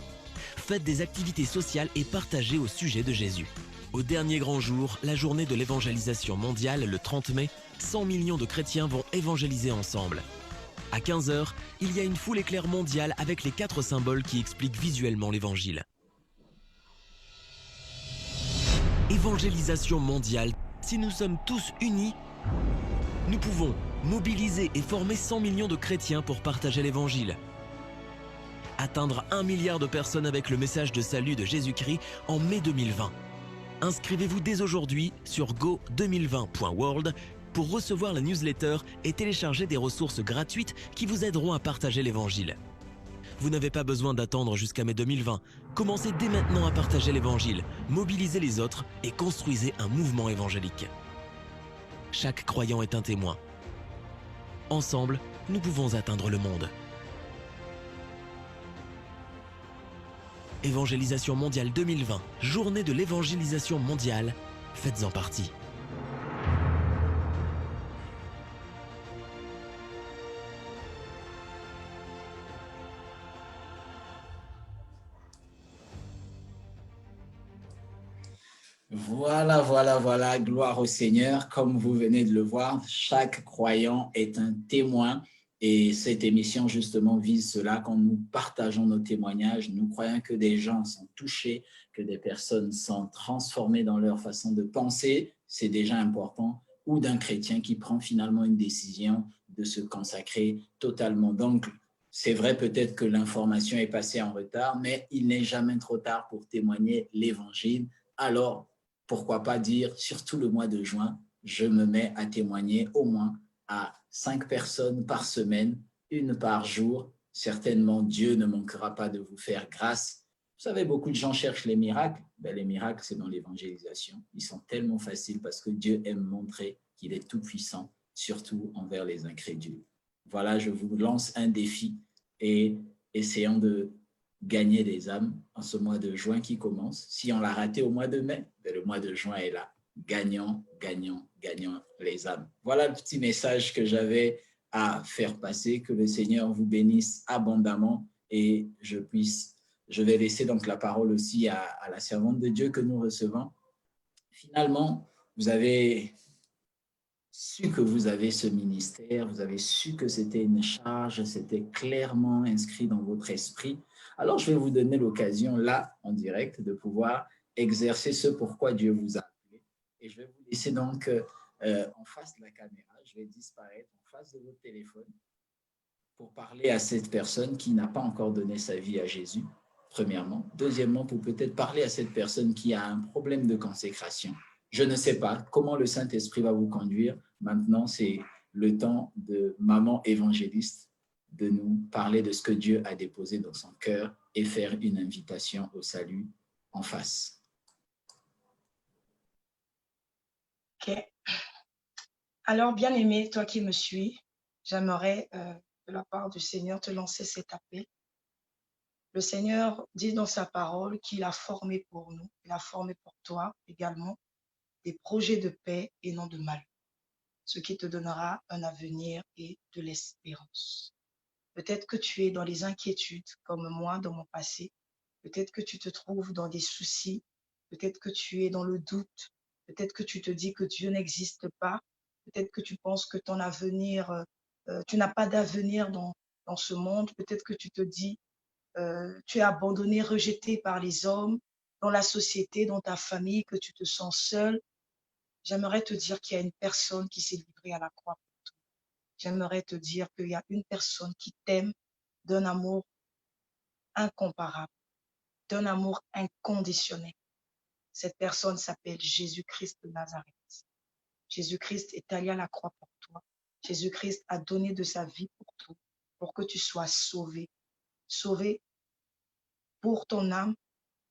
Faites des activités sociales et partagez au sujet de Jésus. Au dernier grand jour, la journée de l'évangélisation mondiale, le 30 mai, 100 millions de chrétiens vont évangéliser ensemble. À 15 h, il y a une foule éclair mondiale avec les 4 symboles qui expliquent visuellement l'évangile. Évangélisation mondiale. Si nous sommes tous unis, nous pouvons mobiliser et former 100 millions de chrétiens pour partager l'évangile. Atteindre 1 milliard de personnes avec le message de salut de Jésus-Christ en mai 2020. Inscrivez-vous dès aujourd'hui sur go2020.world pour recevoir la newsletter et télécharger des ressources gratuites qui vous aideront à partager l'évangile. Vous n'avez pas besoin d'attendre jusqu'à mai 2020. Commencez dès maintenant à partager l'évangile, mobilisez les autres et construisez un mouvement évangélique. Chaque croyant est un témoin. Ensemble, nous pouvons atteindre le monde. Évangélisation mondiale 2020, journée de l'évangélisation mondiale, faites-en partie. Voilà, gloire au Seigneur. Comme vous venez de le voir, chaque croyant est un témoin et cette émission justement vise cela. Quand nous partageons nos témoignages, nous croyons que des gens sont touchés, que des personnes sont transformées dans leur façon de penser, c'est déjà important, ou d'un chrétien qui prend finalement une décision de se consacrer totalement. Donc, c'est vrai peut-être que l'information est passée en retard, mais il n'est jamais trop tard pour témoigner l'Évangile. Alors, pourquoi pas dire, surtout le mois de juin, je me mets à témoigner au moins à 5 personnes par semaine, une par jour. Certainement, Dieu ne manquera pas de vous faire grâce. Vous savez, beaucoup de gens cherchent les miracles. Ben, les miracles, c'est dans l'évangélisation. Ils sont tellement faciles parce que Dieu aime montrer qu'il est tout-puissant, surtout envers les incrédules. Voilà, je vous lance un défi et essayons de gagner des âmes en ce mois de juin qui commence. Si on l'a raté au mois de mai, le mois de juin est là. Gagnons les âmes. Voilà le petit message que j'avais à faire passer. Que le Seigneur vous bénisse abondamment et je vais laisser donc la parole aussi à la servante de Dieu que nous recevons. Finalement, vous avez su que vous avez ce ministère, vous avez su que c'était une charge, c'était clairement inscrit dans votre esprit. Alors, je vais vous donner l'occasion, là, en direct, de pouvoir exercer ce pourquoi Dieu vous a appelé. Et je vais vous laisser donc en face de la caméra. Je vais disparaître en face de votre téléphone pour parler à cette personne qui n'a pas encore donné sa vie à Jésus, premièrement. Deuxièmement, pour peut-être parler à cette personne qui a un problème de consécration. Je ne sais pas comment le Saint-Esprit va vous conduire. Maintenant, c'est le temps de maman évangéliste de nous parler de ce que Dieu a déposé dans son cœur et faire une invitation au salut en face. Ok. Alors, bien-aimé, toi qui me suis, j'aimerais, de la part du Seigneur, te lancer cet appel. Le Seigneur dit dans sa parole qu'il a formé pour nous, il a formé pour toi également des projets de paix et non de mal, ce qui te donnera un avenir et de l'espérance. Peut-être que tu es dans les inquiétudes, comme moi dans mon passé. Peut-être que tu te trouves dans des soucis. Peut-être que tu es dans le doute. Peut-être que tu te dis que Dieu n'existe pas. Peut-être que tu penses que ton avenir, tu n'as pas d'avenir dans ce monde. Peut-être que tu te dis, tu es abandonné, rejeté par les hommes, dans la société, dans ta famille, que tu te sens seul. J'aimerais te dire qu'il y a une personne qui s'est livrée à la croix. J'aimerais te dire qu'il y a une personne qui t'aime d'un amour incomparable, d'un amour inconditionnel. Cette personne s'appelle Jésus-Christ de Nazareth. Jésus-Christ est allé à la croix pour toi. Jésus-Christ a donné de sa vie pour toi, pour que tu sois sauvé. Sauvé pour ton âme,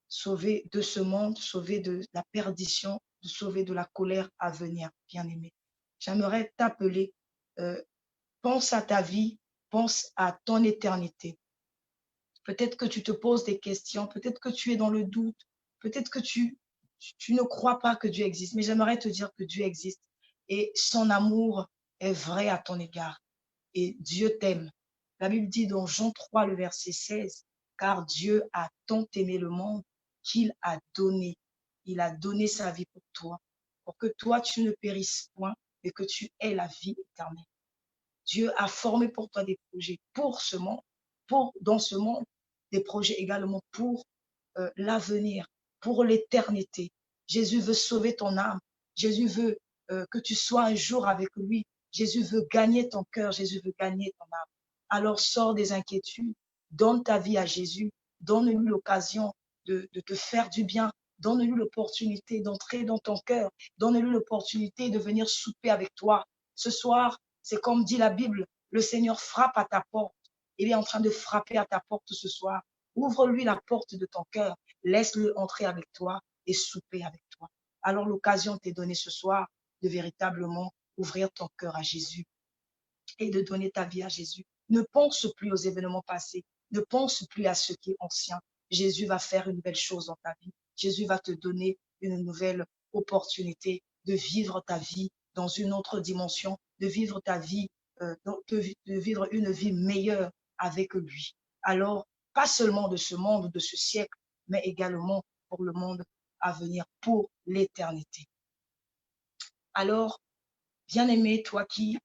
sauvé de ce monde, sauvé de la perdition, sauvé de la colère à venir, bien-aimé. j'aimerais t'appeler. Pense à ta vie, pense à ton éternité. Peut-être que tu te poses des questions, peut-être que tu es dans le doute, peut-être que tu ne crois pas que Dieu existe, mais j'aimerais te dire que Dieu existe et son amour est vrai à ton égard et Dieu t'aime. La Bible dit dans Jean 3, le verset 16, car Dieu a tant aimé le monde qu'il a donné. Il a donné sa vie pour que toi, tu ne périsses point, mais que tu aies la vie éternelle. Dieu a formé pour toi des projets pour ce monde, dans ce monde, des projets également pour l'avenir, pour l'éternité. Jésus veut sauver ton âme. Jésus veut que tu sois un jour avec lui. Jésus veut gagner ton cœur. Jésus veut gagner ton âme. Alors sors des inquiétudes. Donne ta vie à Jésus. Donne-lui l'occasion de te faire du bien. Donne-lui l'opportunité d'entrer dans ton cœur. Donne-lui l'opportunité de venir souper avec toi. Ce soir, c'est comme dit la Bible, le Seigneur frappe à ta porte. Il est en train de frapper à ta porte ce soir. Ouvre-lui la porte de ton cœur. Laisse-le entrer avec toi et souper avec toi. Alors l'occasion t'est donnée ce soir de véritablement ouvrir ton cœur à Jésus et de donner ta vie à Jésus. Ne pense plus aux événements passés. Ne pense plus à ce qui est ancien. Jésus va faire une nouvelle chose dans ta vie. Jésus va te donner une nouvelle opportunité de vivre ta vie dans une autre dimension, de vivre ta vie, de vivre une vie meilleure avec lui. Alors, pas seulement de ce monde, de ce siècle, mais également pour le monde à venir, pour l'éternité. Alors, bien-aimé, toi qui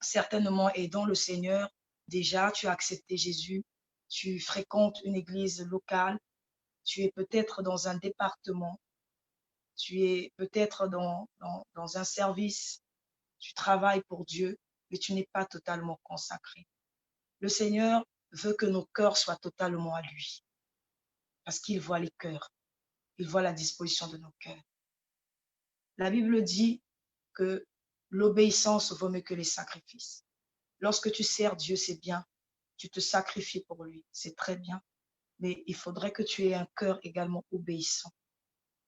certainement es dans le Seigneur, déjà tu as accepté Jésus, tu fréquentes une église locale, tu es peut-être dans un département, tu es peut-être dans un service, tu travailles pour Dieu, mais tu n'es pas totalement consacré. Le Seigneur veut que nos cœurs soient totalement à lui, parce qu'il voit les cœurs, il voit la disposition de nos cœurs. La Bible dit que l'obéissance vaut mieux que les sacrifices. Lorsque tu sers Dieu, c'est bien. Tu te sacrifies pour lui, c'est très bien. Mais il faudrait que tu aies un cœur également obéissant.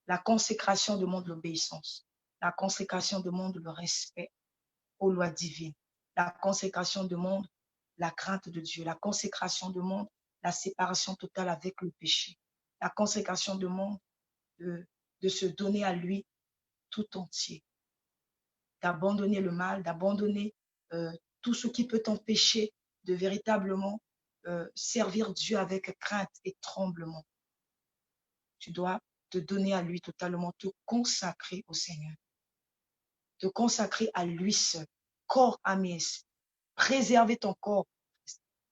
La consécration demande l'obéissance. La consécration demande le respect aux lois divines. La consécration demande la crainte de Dieu. La consécration demande la séparation totale avec le péché. La consécration demande de se donner à lui tout entier, d'abandonner le mal, d'abandonner tout ce qui peut t'empêcher de véritablement servir Dieu avec crainte et tremblement. Tu dois te donner à lui totalement, te consacrer au Seigneur, te consacrer à lui seul, corps, âme et esprit. Préserver ton corps.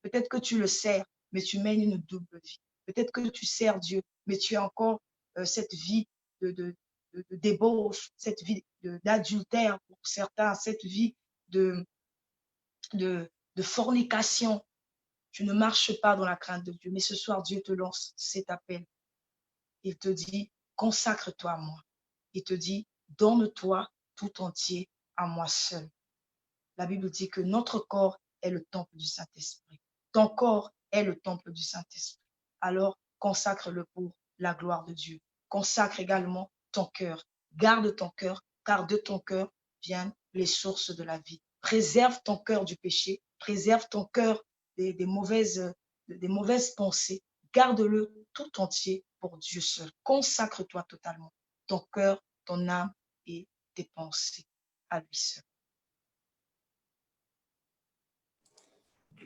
Peut-être que tu le sers, mais tu mènes une double vie. Peut-être que tu sers Dieu, mais tu as encore cette vie de débauche, cette vie d'adultère pour certains, cette vie de fornication. Tu ne marches pas dans la crainte de Dieu. Mais ce soir, Dieu te lance cet appel. Il te dit, consacre-toi à moi. Il te dit, donne-toi tout entier à moi seul. La Bible dit que notre corps est le temple du Saint-Esprit. Ton corps est le temple du Saint-Esprit. Alors, consacre-le pour la gloire de Dieu. Consacre également ton cœur. Garde ton cœur, car de ton cœur viennent les sources de la vie. Préserve ton cœur du péché. Préserve ton cœur des mauvaises pensées. Garde-le tout entier pour Dieu seul. Consacre-toi totalement. Ton cœur, ton âme et tes pensées à lui seul.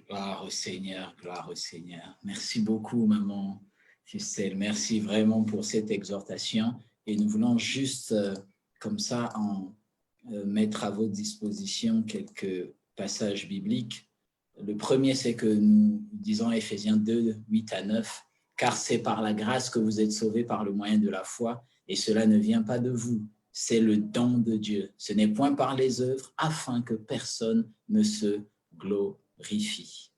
Gloire au Seigneur, gloire au Seigneur. Merci beaucoup, maman Ficelle. Merci vraiment pour cette exhortation. Et nous voulons juste, comme ça, mettre à votre disposition quelques passages bibliques. Le premier, c'est que nous disons Éphésiens 2, 8 à 9, « Car c'est par la grâce que vous êtes sauvés par le moyen de la foi, et cela ne vient pas de vous, c'est le don de Dieu. Ce n'est point par les œuvres, afin que personne ne se glorifie. »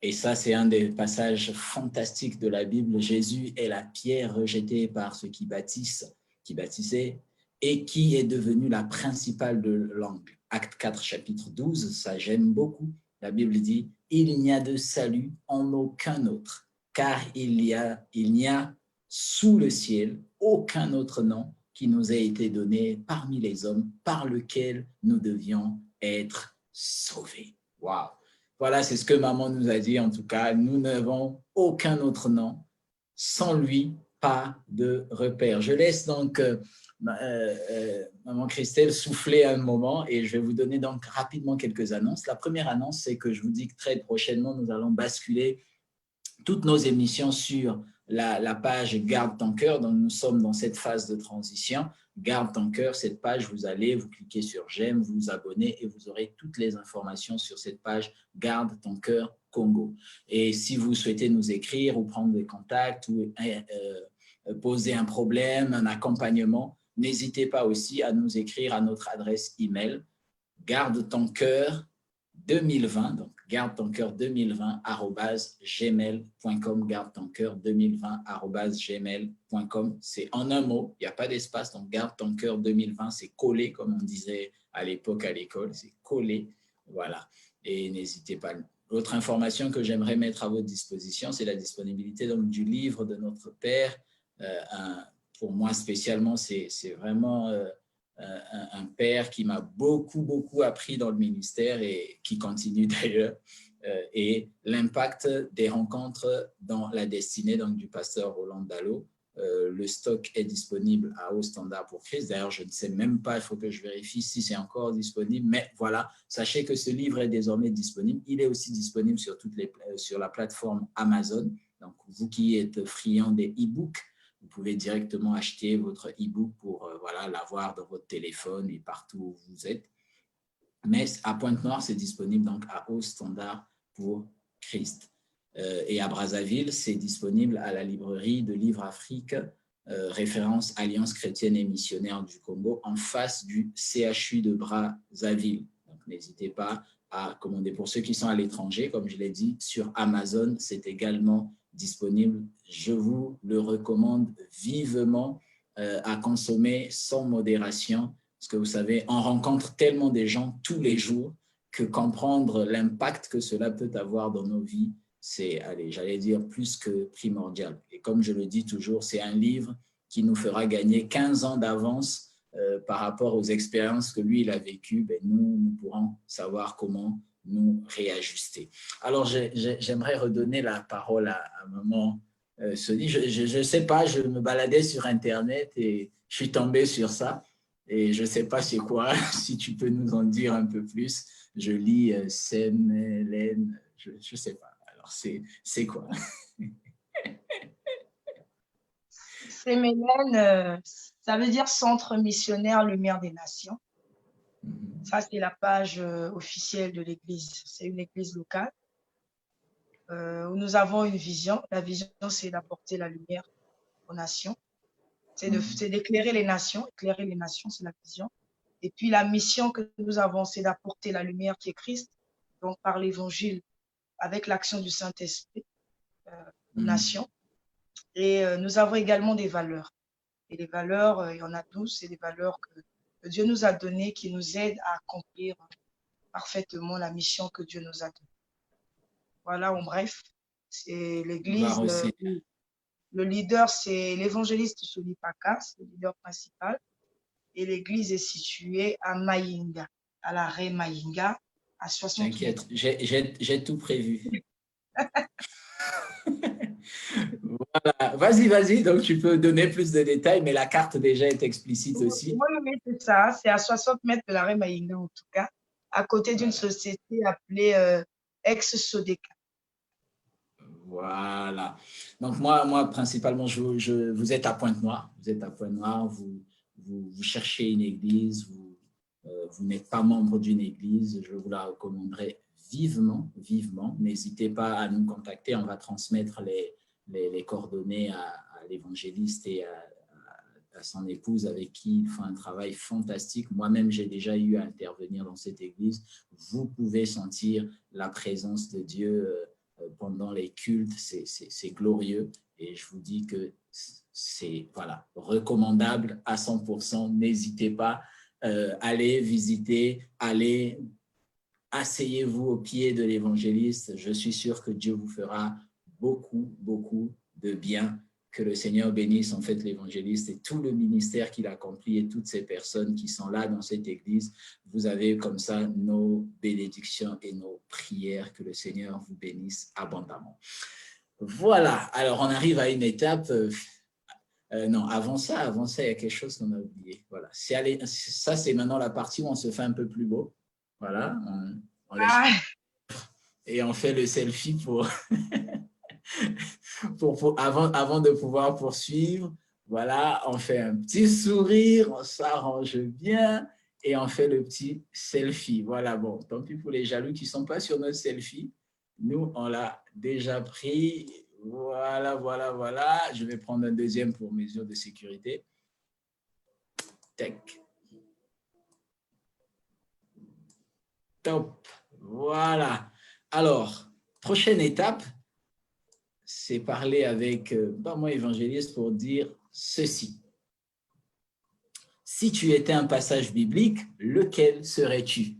Et ça, c'est un des passages fantastiques de la Bible. Jésus est la pierre rejetée par ceux qui baptisaient, et qui est devenue la principale de l'angle. Acte 4, chapitre 12, ça j'aime beaucoup. La Bible dit, « Il n'y a de salut en aucun autre, car il n'y a sous le ciel aucun autre nom qui nous a été donné parmi les hommes, par lequel nous devions être sauvés. Waouh! Voilà, c'est ce que maman nous a dit en tout cas. Nous n'avons aucun autre nom. Sans lui, pas de repère. Je laisse donc maman Christelle souffler un moment et je vais vous donner donc rapidement quelques annonces. La première annonce, c'est que je vous dis que très prochainement, nous allons basculer toutes nos émissions sur la page Garde ton cœur. Donc, nous sommes dans cette phase de transition. Garde ton cœur, cette page, vous cliquez sur j'aime, vous vous abonnez et vous aurez toutes les informations sur cette page Garde ton cœur Congo. Et si vous souhaitez nous écrire ou prendre des contacts ou poser un problème, un accompagnement, n'hésitez pas aussi à nous écrire à notre adresse email garde ton cœur 2020, donc garde ton cœur 2020 @gmail.com, garde ton cœur 2020 @gmail.com. C'est en un mot, il n'y a pas d'espace, donc garde ton cœur 2020, c'est collé comme on disait à l'époque à l'école, c'est collé, voilà. Et n'hésitez pas. L'autre information que j'aimerais mettre à votre disposition, c'est la disponibilité donc, du livre de notre Père. Pour moi spécialement, c'est vraiment un père qui m'a beaucoup appris dans le ministère et qui continue d'ailleurs, et l'impact des rencontres dans la destinée donc, du pasteur Roland Dallot. Le stock est disponible à haut standard pour Christ. D'ailleurs, je ne sais même pas, il faut que je vérifie si c'est encore disponible, mais voilà, sachez que ce livre est désormais disponible. Il est aussi disponible sur la plateforme Amazon. Donc, vous qui êtes friand des e-books, vous pouvez directement acheter votre e-book pour l'avoir dans votre téléphone et partout où vous êtes. Mais à Pointe-Noire, c'est disponible donc à haut standard pour Christ. Et à Brazzaville, c'est disponible à la librairie de Livres Afrique, référence Alliance chrétienne et missionnaire du Congo, en face du CHU de Brazzaville. Donc, n'hésitez pas à commander. Pour ceux qui sont à l'étranger, comme je l'ai dit, sur Amazon, c'est également disponible. Je vous le recommande vivement à consommer sans modération, parce que vous savez, on rencontre tellement des gens tous les jours que comprendre l'impact que cela peut avoir dans nos vies, c'est, j'allais dire, plus que primordial. Et comme je le dis toujours, c'est un livre qui nous fera gagner 15 ans d'avance par rapport aux expériences que lui, il a vécues. Ben, nous pourrons savoir comment nous réajuster. Alors, j'aimerais redonner la parole à maman Sony. Je ne sais pas, je me baladais sur Internet et je suis tombé sur ça. Et je ne sais pas c'est quoi, si tu peux nous en dire un peu plus. Je lis Hélène, je ne sais pas. Alors, c'est quoi? Sémélène, ça veut dire Centre missionnaire Lumière des Nations. Ça, c'est la page officielle de l'Église. C'est une église locale où nous avons une vision. La vision, c'est d'apporter la lumière aux nations. C'est d'éclairer les nations. Éclairer les nations, c'est la vision. Et puis, la mission que nous avons, c'est d'apporter la lumière qui est Christ, donc par l'Évangile, avec l'action du Saint-Esprit aux nations. Et nous avons également des valeurs. Et les valeurs, il y en a 12, c'est des valeurs que Dieu nous a données qui nous aident à accomplir parfaitement la mission que Dieu nous a donnée. Voilà, en bref, c'est l'Église. Le leader, c'est l'évangéliste Soli Paka, c'est le leader principal. Et l'église est située à Mayinga, à l'arrêt Mayinga, à 60 T'inquiète, j'ai tout prévu. Voilà. Vas-y, donc tu peux donner plus de détails, mais la carte déjà est explicite aussi. Oui, c'est ça, c'est à 60 mètres de l'arrêt Mayinga en tout cas, à côté d'une société appelée Ex-Sodeka. Voilà. Donc moi principalement, vous êtes à Pointe-Noire. Vous êtes à Pointe-Noire, vous cherchez une église, vous n'êtes pas membre d'une église, je vous la recommanderais vivement. N'hésitez pas à nous contacter, on va transmettre les coordonnées à l'évangéliste et à son épouse avec qui il fait un travail fantastique. Moi-même, j'ai déjà eu à intervenir dans cette église. Vous pouvez sentir la présence de Dieu pendant les cultes, c'est glorieux et je vous dis que c'est recommandable à 100%. N'hésitez pas, allez visiter, allez, asseyez-vous au pied de l'évangéliste. Je suis sûr que Dieu vous fera beaucoup de bien, Que le Seigneur bénisse en fait l'évangéliste et tout le ministère qu'il accomplit et toutes ces personnes qui sont là dans cette église. Vous avez comme ça nos bénédictions et nos prières. Que le Seigneur vous bénisse abondamment. Voilà, alors on arrive à une étape. Non, avant ça, il y a quelque chose qu'on a oublié. Voilà, ça c'est maintenant la partie où on se fait un peu plus beau. Voilà, et on fait le selfie avant de pouvoir poursuivre. Voilà, on fait un petit sourire, on s'arrange bien et on fait le petit selfie. Voilà, bon, tant pis pour les jaloux qui ne sont pas sur notre selfie. Nous, on l'a déjà pris. Voilà. Je vais prendre un deuxième pour mesure de sécurité. Tac. Top. Voilà. Alors, prochaine étape, c'est parler avec moi, évangéliste, pour dire ceci. Si tu étais un passage biblique, lequel serais-tu?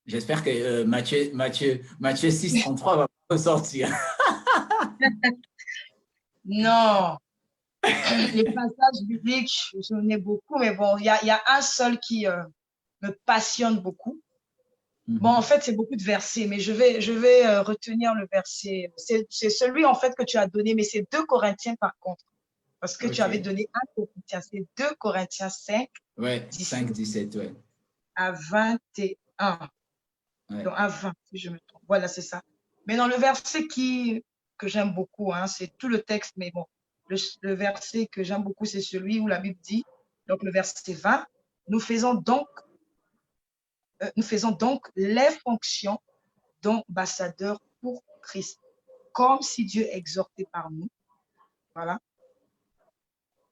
J'espère que Matthieu 6,33 va ressortir. Non, les passages bibliques, j'en ai beaucoup, mais bon, il y a un seul qui me passionne beaucoup. Bon, en fait, c'est beaucoup de versets, mais je vais retenir le verset. C'est celui, en fait, que tu as donné, mais c'est 2 Corinthiens, par contre. Parce que tu avais donné 1 Corinthiens. C'est 2 Corinthiens 5. Ouais, 5, 17, ouais. À 21. Ouais. Donc, à 20, si je me trompe. Voilà, c'est ça. Mais dans le verset que j'aime beaucoup, hein, c'est tout le texte, mais bon, le verset que j'aime beaucoup, c'est celui où la Bible dit, donc le verset 20, nous faisons donc les fonctions d'ambassadeurs pour Christ, comme si Dieu exhortait par nous. Voilà.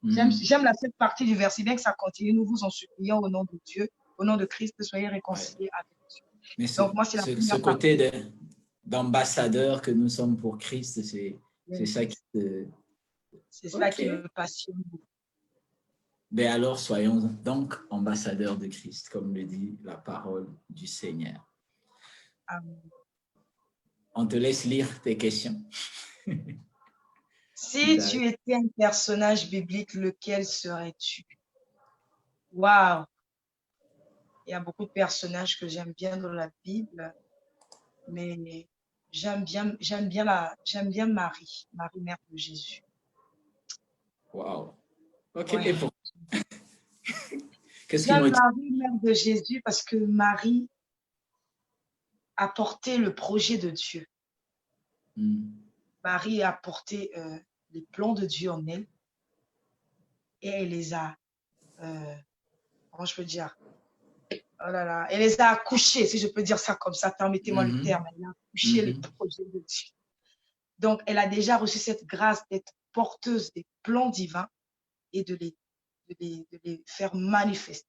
J'aime cette partie du verset, bien que ça continue. Nous vous en supplions au nom de Dieu, au nom de Christ, soyez réconciliés avec Dieu. Mais donc, moi, c'est ce côté d'ambassadeur que nous sommes pour Christ, c'est ça qui c'est ça qui me passionne beaucoup. Mais alors, soyons donc ambassadeurs de Christ, comme le dit la parole du Seigneur. Amen. On te laisse lire tes questions. Si tu étais un personnage biblique, lequel serais-tu? Waouh! Il y a beaucoup de personnages que j'aime bien dans la Bible, mais j'aime bien Marie, mère de Jésus. Waouh! Ok, ouais. Et pour... J'aime Marie, mère de Jésus, parce que Marie a porté le projet de Dieu. Marie a porté les plans de Dieu en elle et elle les a, comment je peux dire, oh là là, elle les a accouchés, si je peux dire ça comme ça, permettez-moi le terme, elle a accouché les projets de Dieu. Donc, elle a déjà reçu cette grâce d'être porteuse des plans divins et de les faire manifester.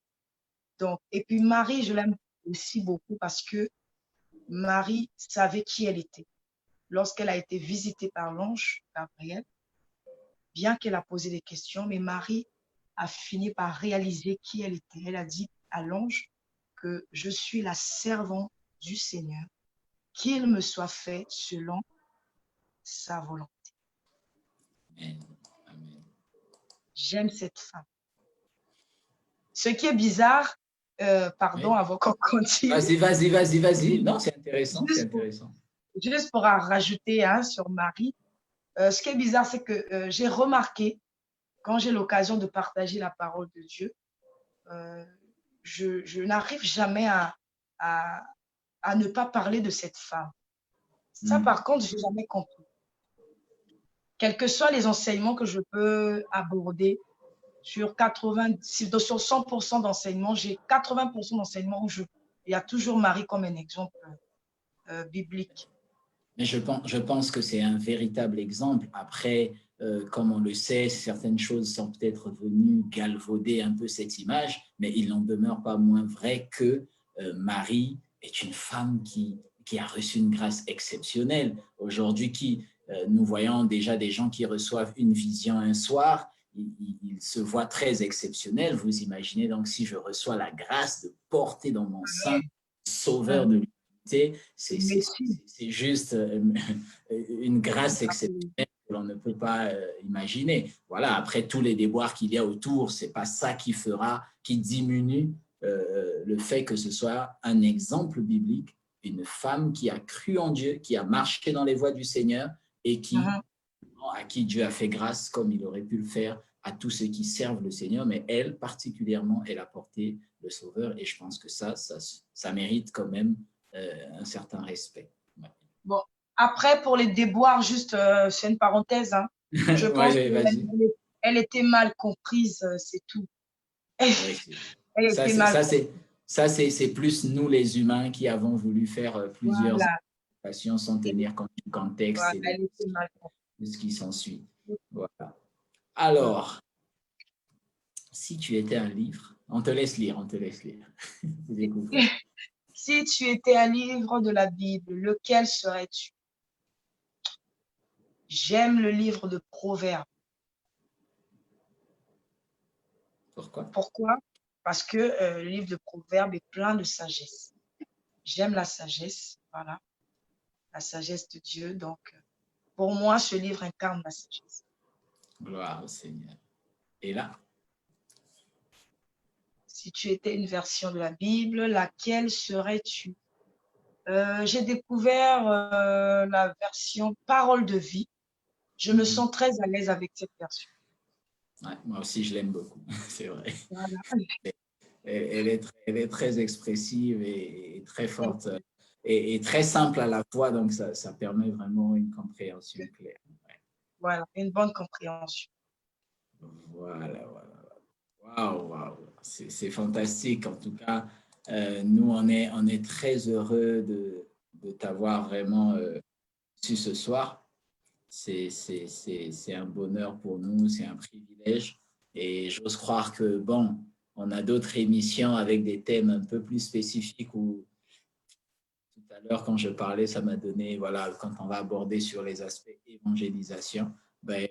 Donc, et puis Marie, je l'aime aussi beaucoup parce que Marie savait qui elle était. Lorsqu'elle a été visitée par l'ange Gabriel, bien qu'elle a posé des questions, mais Marie a fini par réaliser qui elle était. Elle a dit à l'ange que je suis la servante du Seigneur, qu'il me soit fait selon sa volonté. Amen. Amen. J'aime cette femme. Ce qui est bizarre, pardon, avant qu'on continue. Vas-y. Non, c'est intéressant, Juste pour rajouter sur Marie, ce qui est bizarre, c'est que j'ai remarqué, quand j'ai l'occasion de partager la parole de Dieu, je n'arrive jamais à ne pas parler de cette femme. Ça, par contre, je n'ai jamais compris. Quels que soient les enseignements que je peux aborder, sur 100% d'enseignements, j'ai 80% d'enseignements où il y a toujours Marie comme un exemple biblique. Mais je pense que c'est un véritable exemple. Après, comme on le sait, certaines choses sont peut-être venues galvauder un peu cette image, mais il n'en demeure pas moins vrai que Marie est une femme qui a reçu une grâce exceptionnelle. Aujourd'hui, nous voyons déjà des gens qui reçoivent une vision un soir, ils se voient très exceptionnels. Vous imaginez donc si je reçois la grâce de porter dans mon sein Sauveur de l'humanité, c'est juste une grâce exceptionnelle. l'on ne peut pas imaginer. Voilà, après tous les déboires qu'il y a autour, ce n'est pas ça qui diminue le fait que ce soit un exemple biblique, une femme qui a cru en Dieu, qui a marché dans les voies du Seigneur et à qui Dieu a fait grâce comme il aurait pu le faire à tous ceux qui servent le Seigneur, mais elle, particulièrement, elle a porté le Sauveur et je pense que ça mérite quand même un certain respect. Ouais. Bon, après, pour les déboires, juste, c'est une parenthèse, hein. Je pense qu'elle était mal comprise, c'est tout. Elle était mal comprise. Ça, c'est plus nous, les humains, qui avons voulu faire plusieurs passions sans tenir compte du contexte et de ce qui s'ensuit. Voilà. Alors, si tu étais un livre, on te laisse lire. Si tu étais un livre de la Bible, lequel serais-tu? J'aime le livre de Proverbes. Pourquoi? Parce que le livre de Proverbes est plein de sagesse. J'aime la sagesse, voilà, la sagesse de Dieu. Donc, pour moi, ce livre incarne la sagesse. Gloire au Seigneur. Et là? Si tu étais une version de la Bible, laquelle serais-tu? J'ai découvert la version Parole de vie. Je me sens très à l'aise avec cette version. Ouais, moi aussi, je l'aime beaucoup, c'est vrai. Voilà. Elle est très expressive et très forte et très simple à la fois, donc ça permet vraiment une compréhension claire. Ouais. Voilà, une bonne compréhension. Voilà. Waouh. C'est fantastique. En tout cas, nous, on est très heureux de t'avoir vraiment su ce soir. C'est un bonheur pour nous, c'est un privilège. Et j'ose croire que, bon, on a d'autres émissions avec des thèmes un peu plus spécifiques où tout à l'heure, quand je parlais, ça m'a donné, voilà, quand on va aborder sur les aspects évangélisation, ben,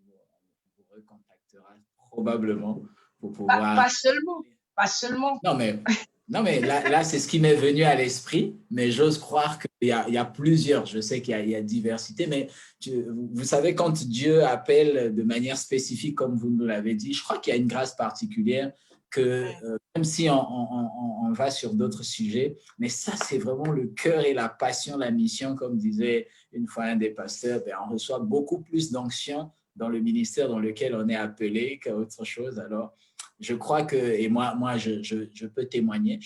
on vous recontactera probablement pour pouvoir… Pas seulement. Non, mais là c'est ce qui m'est venu à l'esprit, mais j'ose croire qu'il y a plusieurs. Je sais qu'il y a diversité, mais vous savez, quand Dieu appelle de manière spécifique, comme vous nous l'avez dit, je crois qu'il y a une grâce particulière que même si on va sur d'autres sujets, mais ça, c'est vraiment le cœur et la passion, la mission, comme disait une fois un des pasteurs, on reçoit beaucoup plus d'onction dans le ministère dans lequel on est appelé qu'autre chose. Alors, je crois que, et moi je peux témoigner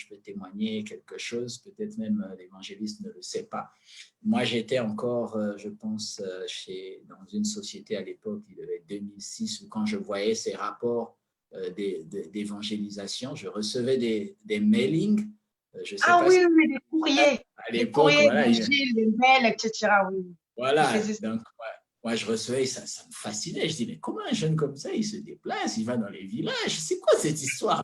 quelque chose, peut-être même l'évangéliste ne le sait pas. Moi, j'étais encore, je pense, dans une société à l'époque, il devait être 2006, où quand je voyais ces rapports d'évangélisation, je recevais des mailings. Je sais pas oui, des courriers. À l'époque, voilà. Les mails, etc. Oui. Voilà, donc moi, je recevais, ça me fascinait. Je dis, mais comment un jeune comme ça, il se déplace, il va dans les villages? C'est quoi cette histoire?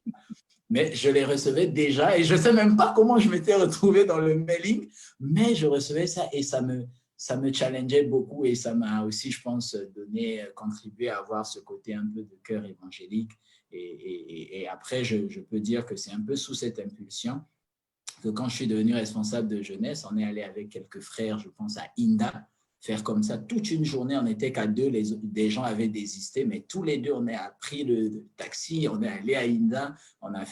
Mais je les recevais déjà et je ne sais même pas comment je m'étais retrouvé dans le mailing, mais je recevais ça et ça me challengeait beaucoup et ça m'a aussi, je pense, contribué à avoir ce côté un peu de cœur évangélique. Et après, je peux dire que c'est un peu sous cette impulsion que quand je suis devenu responsable de jeunesse, on est allé avec quelques frères, je pense, à Inda, faire comme ça toute une journée. On n'était qu'à deux, des gens avaient désisté, mais tous les deux, on a pris le taxi, on est allé à Inda,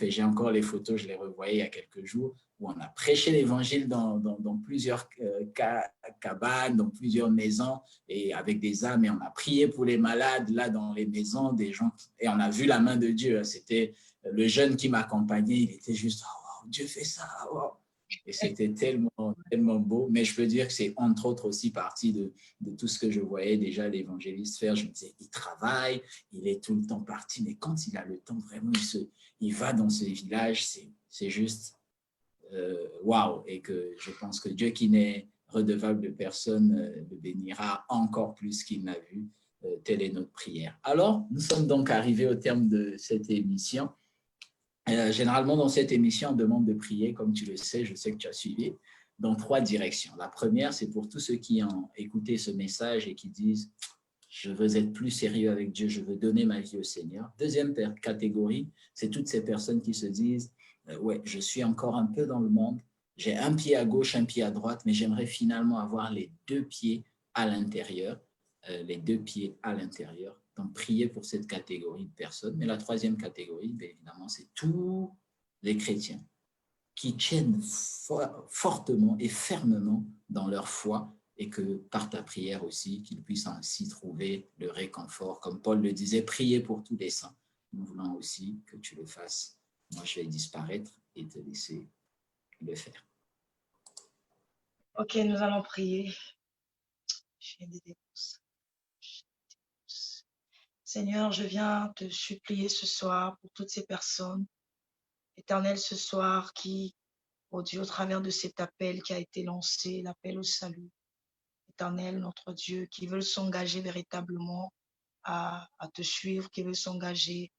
j'ai encore les photos, je les revoyais il y a quelques jours, où on a prêché l'évangile dans plusieurs cabanes, dans plusieurs maisons, et avec des âmes, et on a prié pour les malades, là, dans les maisons, des gens, et on a vu la main de Dieu. C'était le jeune qui m'accompagnait, il était juste… Dieu fait ça, wow. Et c'était tellement beau, mais je peux dire que c'est entre autres aussi partie de tout ce que je voyais déjà l'évangéliste faire. Je me disais, il travaille, il est tout le temps parti, mais quand il a le temps, vraiment, il va dans ce village, c'est juste waouh. Et que je pense que Dieu qui n'est redevable de personne le bénira encore plus qu'il n'a vu. Telle est notre prière. Alors, nous sommes donc arrivés au terme de cette émission. Généralement, dans cette émission, on demande de prier, comme tu le sais, je sais que tu as suivi, dans 3 directions. La première, c'est pour tous ceux qui ont écouté ce message et qui disent « Je veux être plus sérieux avec Dieu, je veux donner ma vie au Seigneur ». Deuxième catégorie, c'est toutes ces personnes qui se disent « Ouais, je suis encore un peu dans le monde, j'ai un pied à gauche, un pied à droite, mais j'aimerais finalement avoir les 2 pieds à l'intérieur ». les 2 pieds à l'intérieur. Donc, priez pour cette catégorie de personnes. Mais la troisième catégorie, bien évidemment, c'est tous les chrétiens qui tiennent fortement et fermement dans leur foi et que par ta prière aussi, qu'ils puissent ainsi trouver le réconfort. Comme Paul le disait, priez pour tous les saints. Nous voulons aussi que tu le fasses. Moi, je vais disparaître et te laisser le faire. Ok, nous allons prier. Seigneur, je viens te supplier ce soir pour toutes ces personnes, Éternel, ce soir qui, oh Dieu, au travers de cet appel qui a été lancé, l'appel au salut, Éternel, notre Dieu, qui veulent s'engager véritablement à te suivre, qui veulent s'engager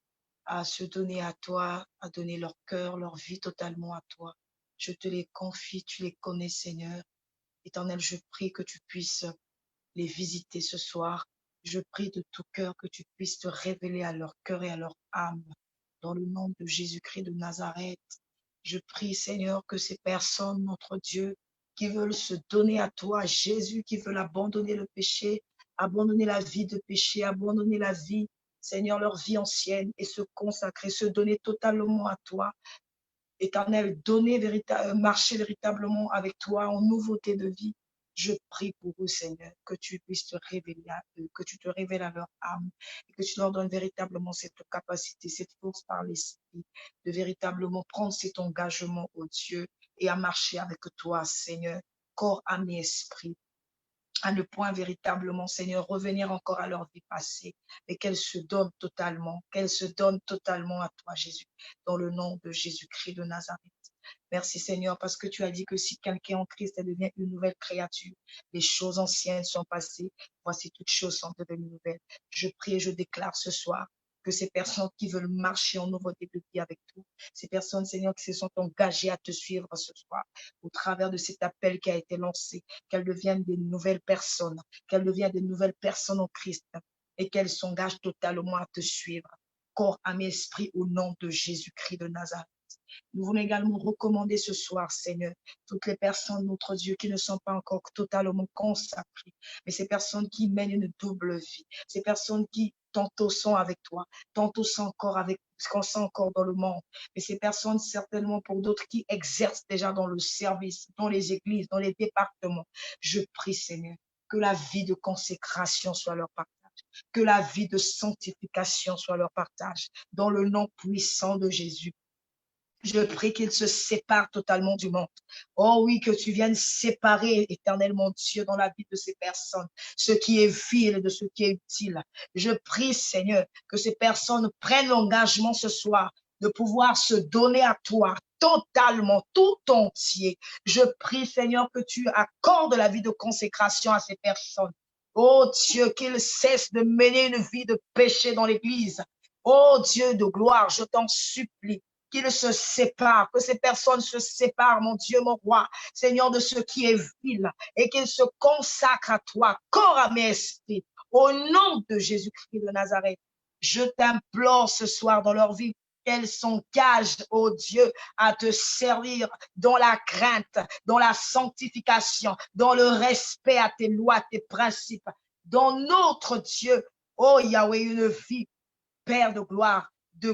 à se donner à toi, à donner leur cœur, leur vie totalement à toi. Je te les confie, tu les connais, Seigneur. Éternel, je prie que tu puisses les visiter ce soir. Je prie de tout cœur que tu puisses te révéler à leur cœur et à leur âme. Dans le nom de Jésus-Christ de Nazareth, je prie, Seigneur, que ces personnes, notre Dieu, qui veulent se donner à toi, Jésus, qui veulent abandonner le péché, abandonner la vie de péché, abandonner la vie, Seigneur, leur vie ancienne et se consacrer, se donner totalement à toi. Éternel, marcher véritablement avec toi en nouveauté de vie. Je prie pour eux, Seigneur, que tu puisses te révéler à eux, que tu te révèles à leur âme et que tu leur donnes véritablement cette capacité, cette force par l'Esprit de véritablement prendre cet engagement, oh Dieu, et à marcher avec toi, Seigneur, corps, âme et esprit. À ne point véritablement, Seigneur, revenir encore à leur vie passée, mais qu'elles se donnent totalement à toi, Jésus, dans le nom de Jésus-Christ de Nazareth. Merci, Seigneur, parce que tu as dit que si quelqu'un est en Christ, elle devient une nouvelle créature. Les choses anciennes sont passées, voici toutes choses sont devenues nouvelles. Je prie et je déclare ce soir que ces personnes qui veulent marcher en nouveauté de vie avec toi, ces personnes, Seigneur, qui se sont engagées à te suivre ce soir, au travers de cet appel qui a été lancé, qu'elles deviennent des nouvelles personnes en Christ, et qu'elles s'engagent totalement à te suivre, corps, âme et esprit, au nom de Jésus-Christ de Nazareth. Nous voulons également recommander ce soir, Seigneur, toutes les personnes, notre Dieu, qui ne sont pas encore totalement consacrées, mais ces personnes qui mènent une double vie, ces personnes qui tantôt sont avec toi, tantôt sont encore dans le monde, mais ces personnes, certainement pour d'autres qui exercent déjà dans le service, dans les églises, dans les départements, je prie, Seigneur, que la vie de consécration soit leur partage, que la vie de sanctification soit leur partage, dans le nom puissant de Jésus. Je prie qu'ils se séparent totalement du monde. Oh oui, que tu viennes séparer éternellement, Dieu, dans la vie de ces personnes, ce qui est vil de ce qui est utile. Je prie, Seigneur, que ces personnes prennent l'engagement ce soir de pouvoir se donner à toi totalement, tout entier. Je prie, Seigneur, que tu accordes la vie de consécration à ces personnes. Oh Dieu, qu'ils cessent de mener une vie de péché dans l'Église. Oh Dieu de gloire, je t'en supplie. Qu'ils se séparent, que ces personnes se séparent, mon Dieu, mon roi, Seigneur, de ce qui est vil, et qu'ils se consacrent à toi, corps, âme et esprit, au nom de Jésus-Christ de Nazareth. Je t'implore ce soir dans leur vie qu'elles s'engagent, oh Dieu, à te servir dans la crainte, dans la sanctification, dans le respect à tes lois, tes principes, dans notre Dieu, oh Yahweh, une vie, Père de gloire, de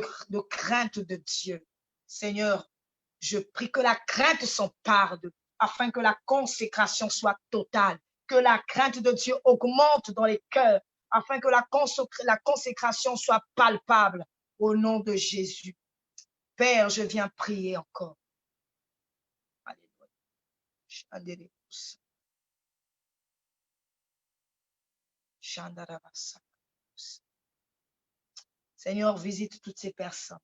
crainte de Dieu. Seigneur, je prie que la crainte s'empare d'eux, afin que la consécration soit totale, que la crainte de Dieu augmente dans les cœurs, afin que la consécration soit palpable, au nom de Jésus. Père, je viens prier encore. Alléluia. Seigneur, visite toutes ces personnes.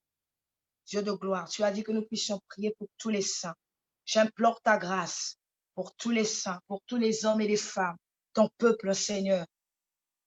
Dieu de gloire, tu as dit que nous puissions prier pour tous les saints. J'implore ta grâce pour tous les saints, pour tous les hommes et les femmes, ton peuple, Seigneur.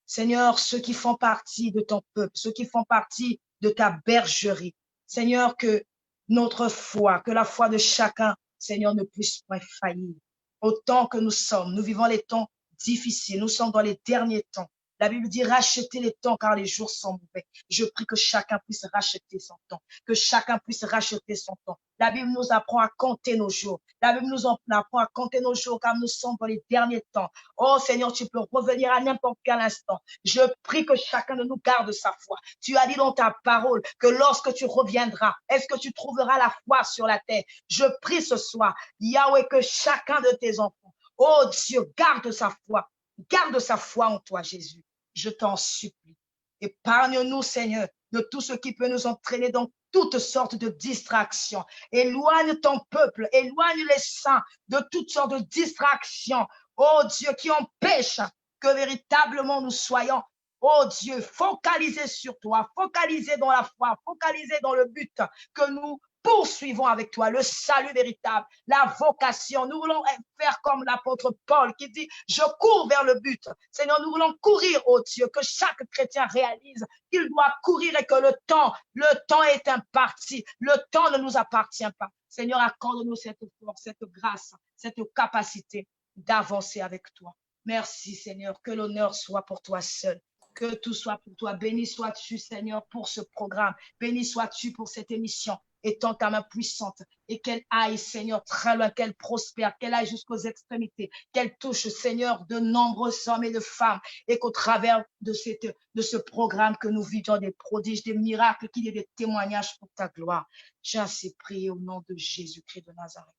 Seigneur, ceux qui font partie de ton peuple, ceux qui font partie de ta bergerie. Seigneur, que notre foi, que la foi de chacun, Seigneur, ne puisse pas faillir. Autant que nous sommes, nous vivons les temps difficiles, nous sommes dans les derniers temps. La Bible dit racheter les temps car les jours sont mauvais. Je prie que chacun puisse racheter son temps, que chacun puisse racheter son temps, La Bible nous apprend à compter nos jours. La Bible nous apprend à compter nos jours car nous sommes dans les derniers temps. Oh Seigneur, tu peux revenir à n'importe quel instant. Je prie que chacun de nous garde sa foi. Tu as dit dans ta parole que lorsque tu reviendras, est-ce que tu trouveras la foi sur la terre? Je prie ce soir, Yahweh, que chacun de tes enfants, oh Dieu, garde sa foi. Garde sa foi en toi, Jésus. Je t'en supplie. Épargne-nous, Seigneur, de tout ce qui peut nous entraîner dans toutes sortes de distractions. Éloigne ton peuple, éloigne les saints de toutes sortes de distractions. Oh Dieu, qui empêchent que véritablement nous soyons, oh Dieu, focalisés sur toi, focalisés dans la foi, focalisés dans le but que nous poursuivons avec toi, le salut véritable, la vocation. Nous voulons faire comme l'apôtre Paul qui dit, je cours vers le but. Seigneur, nous voulons courir, oh Dieu, que chaque chrétien réalise qu'il doit courir et que le temps est imparti. Le temps ne nous appartient pas. Seigneur, accorde-nous cette force, cette grâce, cette capacité d'avancer avec toi. Merci, Seigneur, que l'honneur soit pour toi seul. Que tout soit pour toi. Béni sois-tu, Seigneur, pour ce programme. Béni sois-tu pour cette émission. Étends ta main puissante et qu'elle aille, Seigneur, très loin, qu'elle prospère, qu'elle aille jusqu'aux extrémités, qu'elle touche, Seigneur, de nombreux hommes et de femmes et qu'au travers de ce programme que nous vivions des prodiges, des miracles, qu'il y ait des témoignages pour ta gloire. J'ai ainsi prié au nom de Jésus-Christ de Nazareth.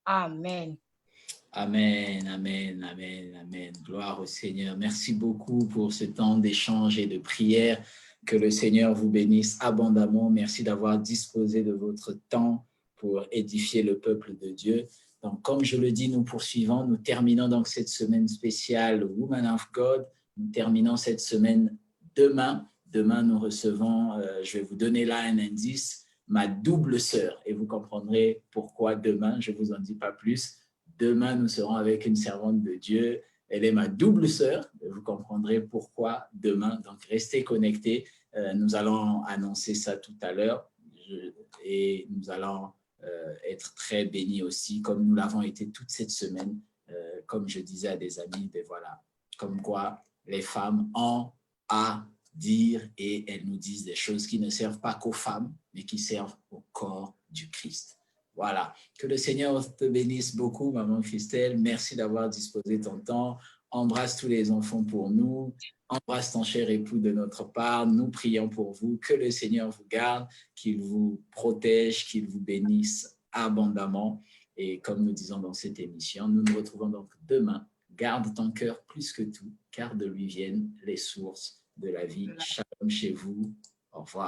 Amen. Amen, amen, amen, amen. Gloire au Seigneur. Merci beaucoup pour ce temps d'échange et de prière. Que le Seigneur vous bénisse abondamment. Merci d'avoir disposé de votre temps pour édifier le peuple de Dieu. Donc, comme je le dis, nous poursuivons. Nous terminons donc cette semaine spéciale Woman of God. Nous terminons cette semaine demain. Demain, nous recevons, je vais vous donner là un indice, ma double sœur. Et vous comprendrez pourquoi demain, je ne vous en dis pas plus. Demain, nous serons avec une servante de Dieu. Elle est ma double sœur. Vous comprendrez pourquoi demain. Donc, restez connectés. Nous allons annoncer ça tout à l'heure. Et nous allons être très bénis aussi, comme nous l'avons été toute cette semaine. Comme je disais à des amis, ben voilà, comme quoi les femmes ont à dire et elles nous disent des choses qui ne servent pas qu'aux femmes, mais qui servent au corps du Christ. Voilà, que le Seigneur te bénisse beaucoup, maman Christelle. Merci d'avoir disposé ton temps. Embrasse tous les enfants pour nous. Embrasse ton cher époux de notre part. Nous prions pour vous. Que le Seigneur vous garde, qu'il vous protège, qu'il vous bénisse abondamment. Et comme nous disons dans cette émission, nous nous retrouvons donc demain. Garde ton cœur plus que tout, car de lui viennent les sources de la vie. Shalom chez vous. Au revoir.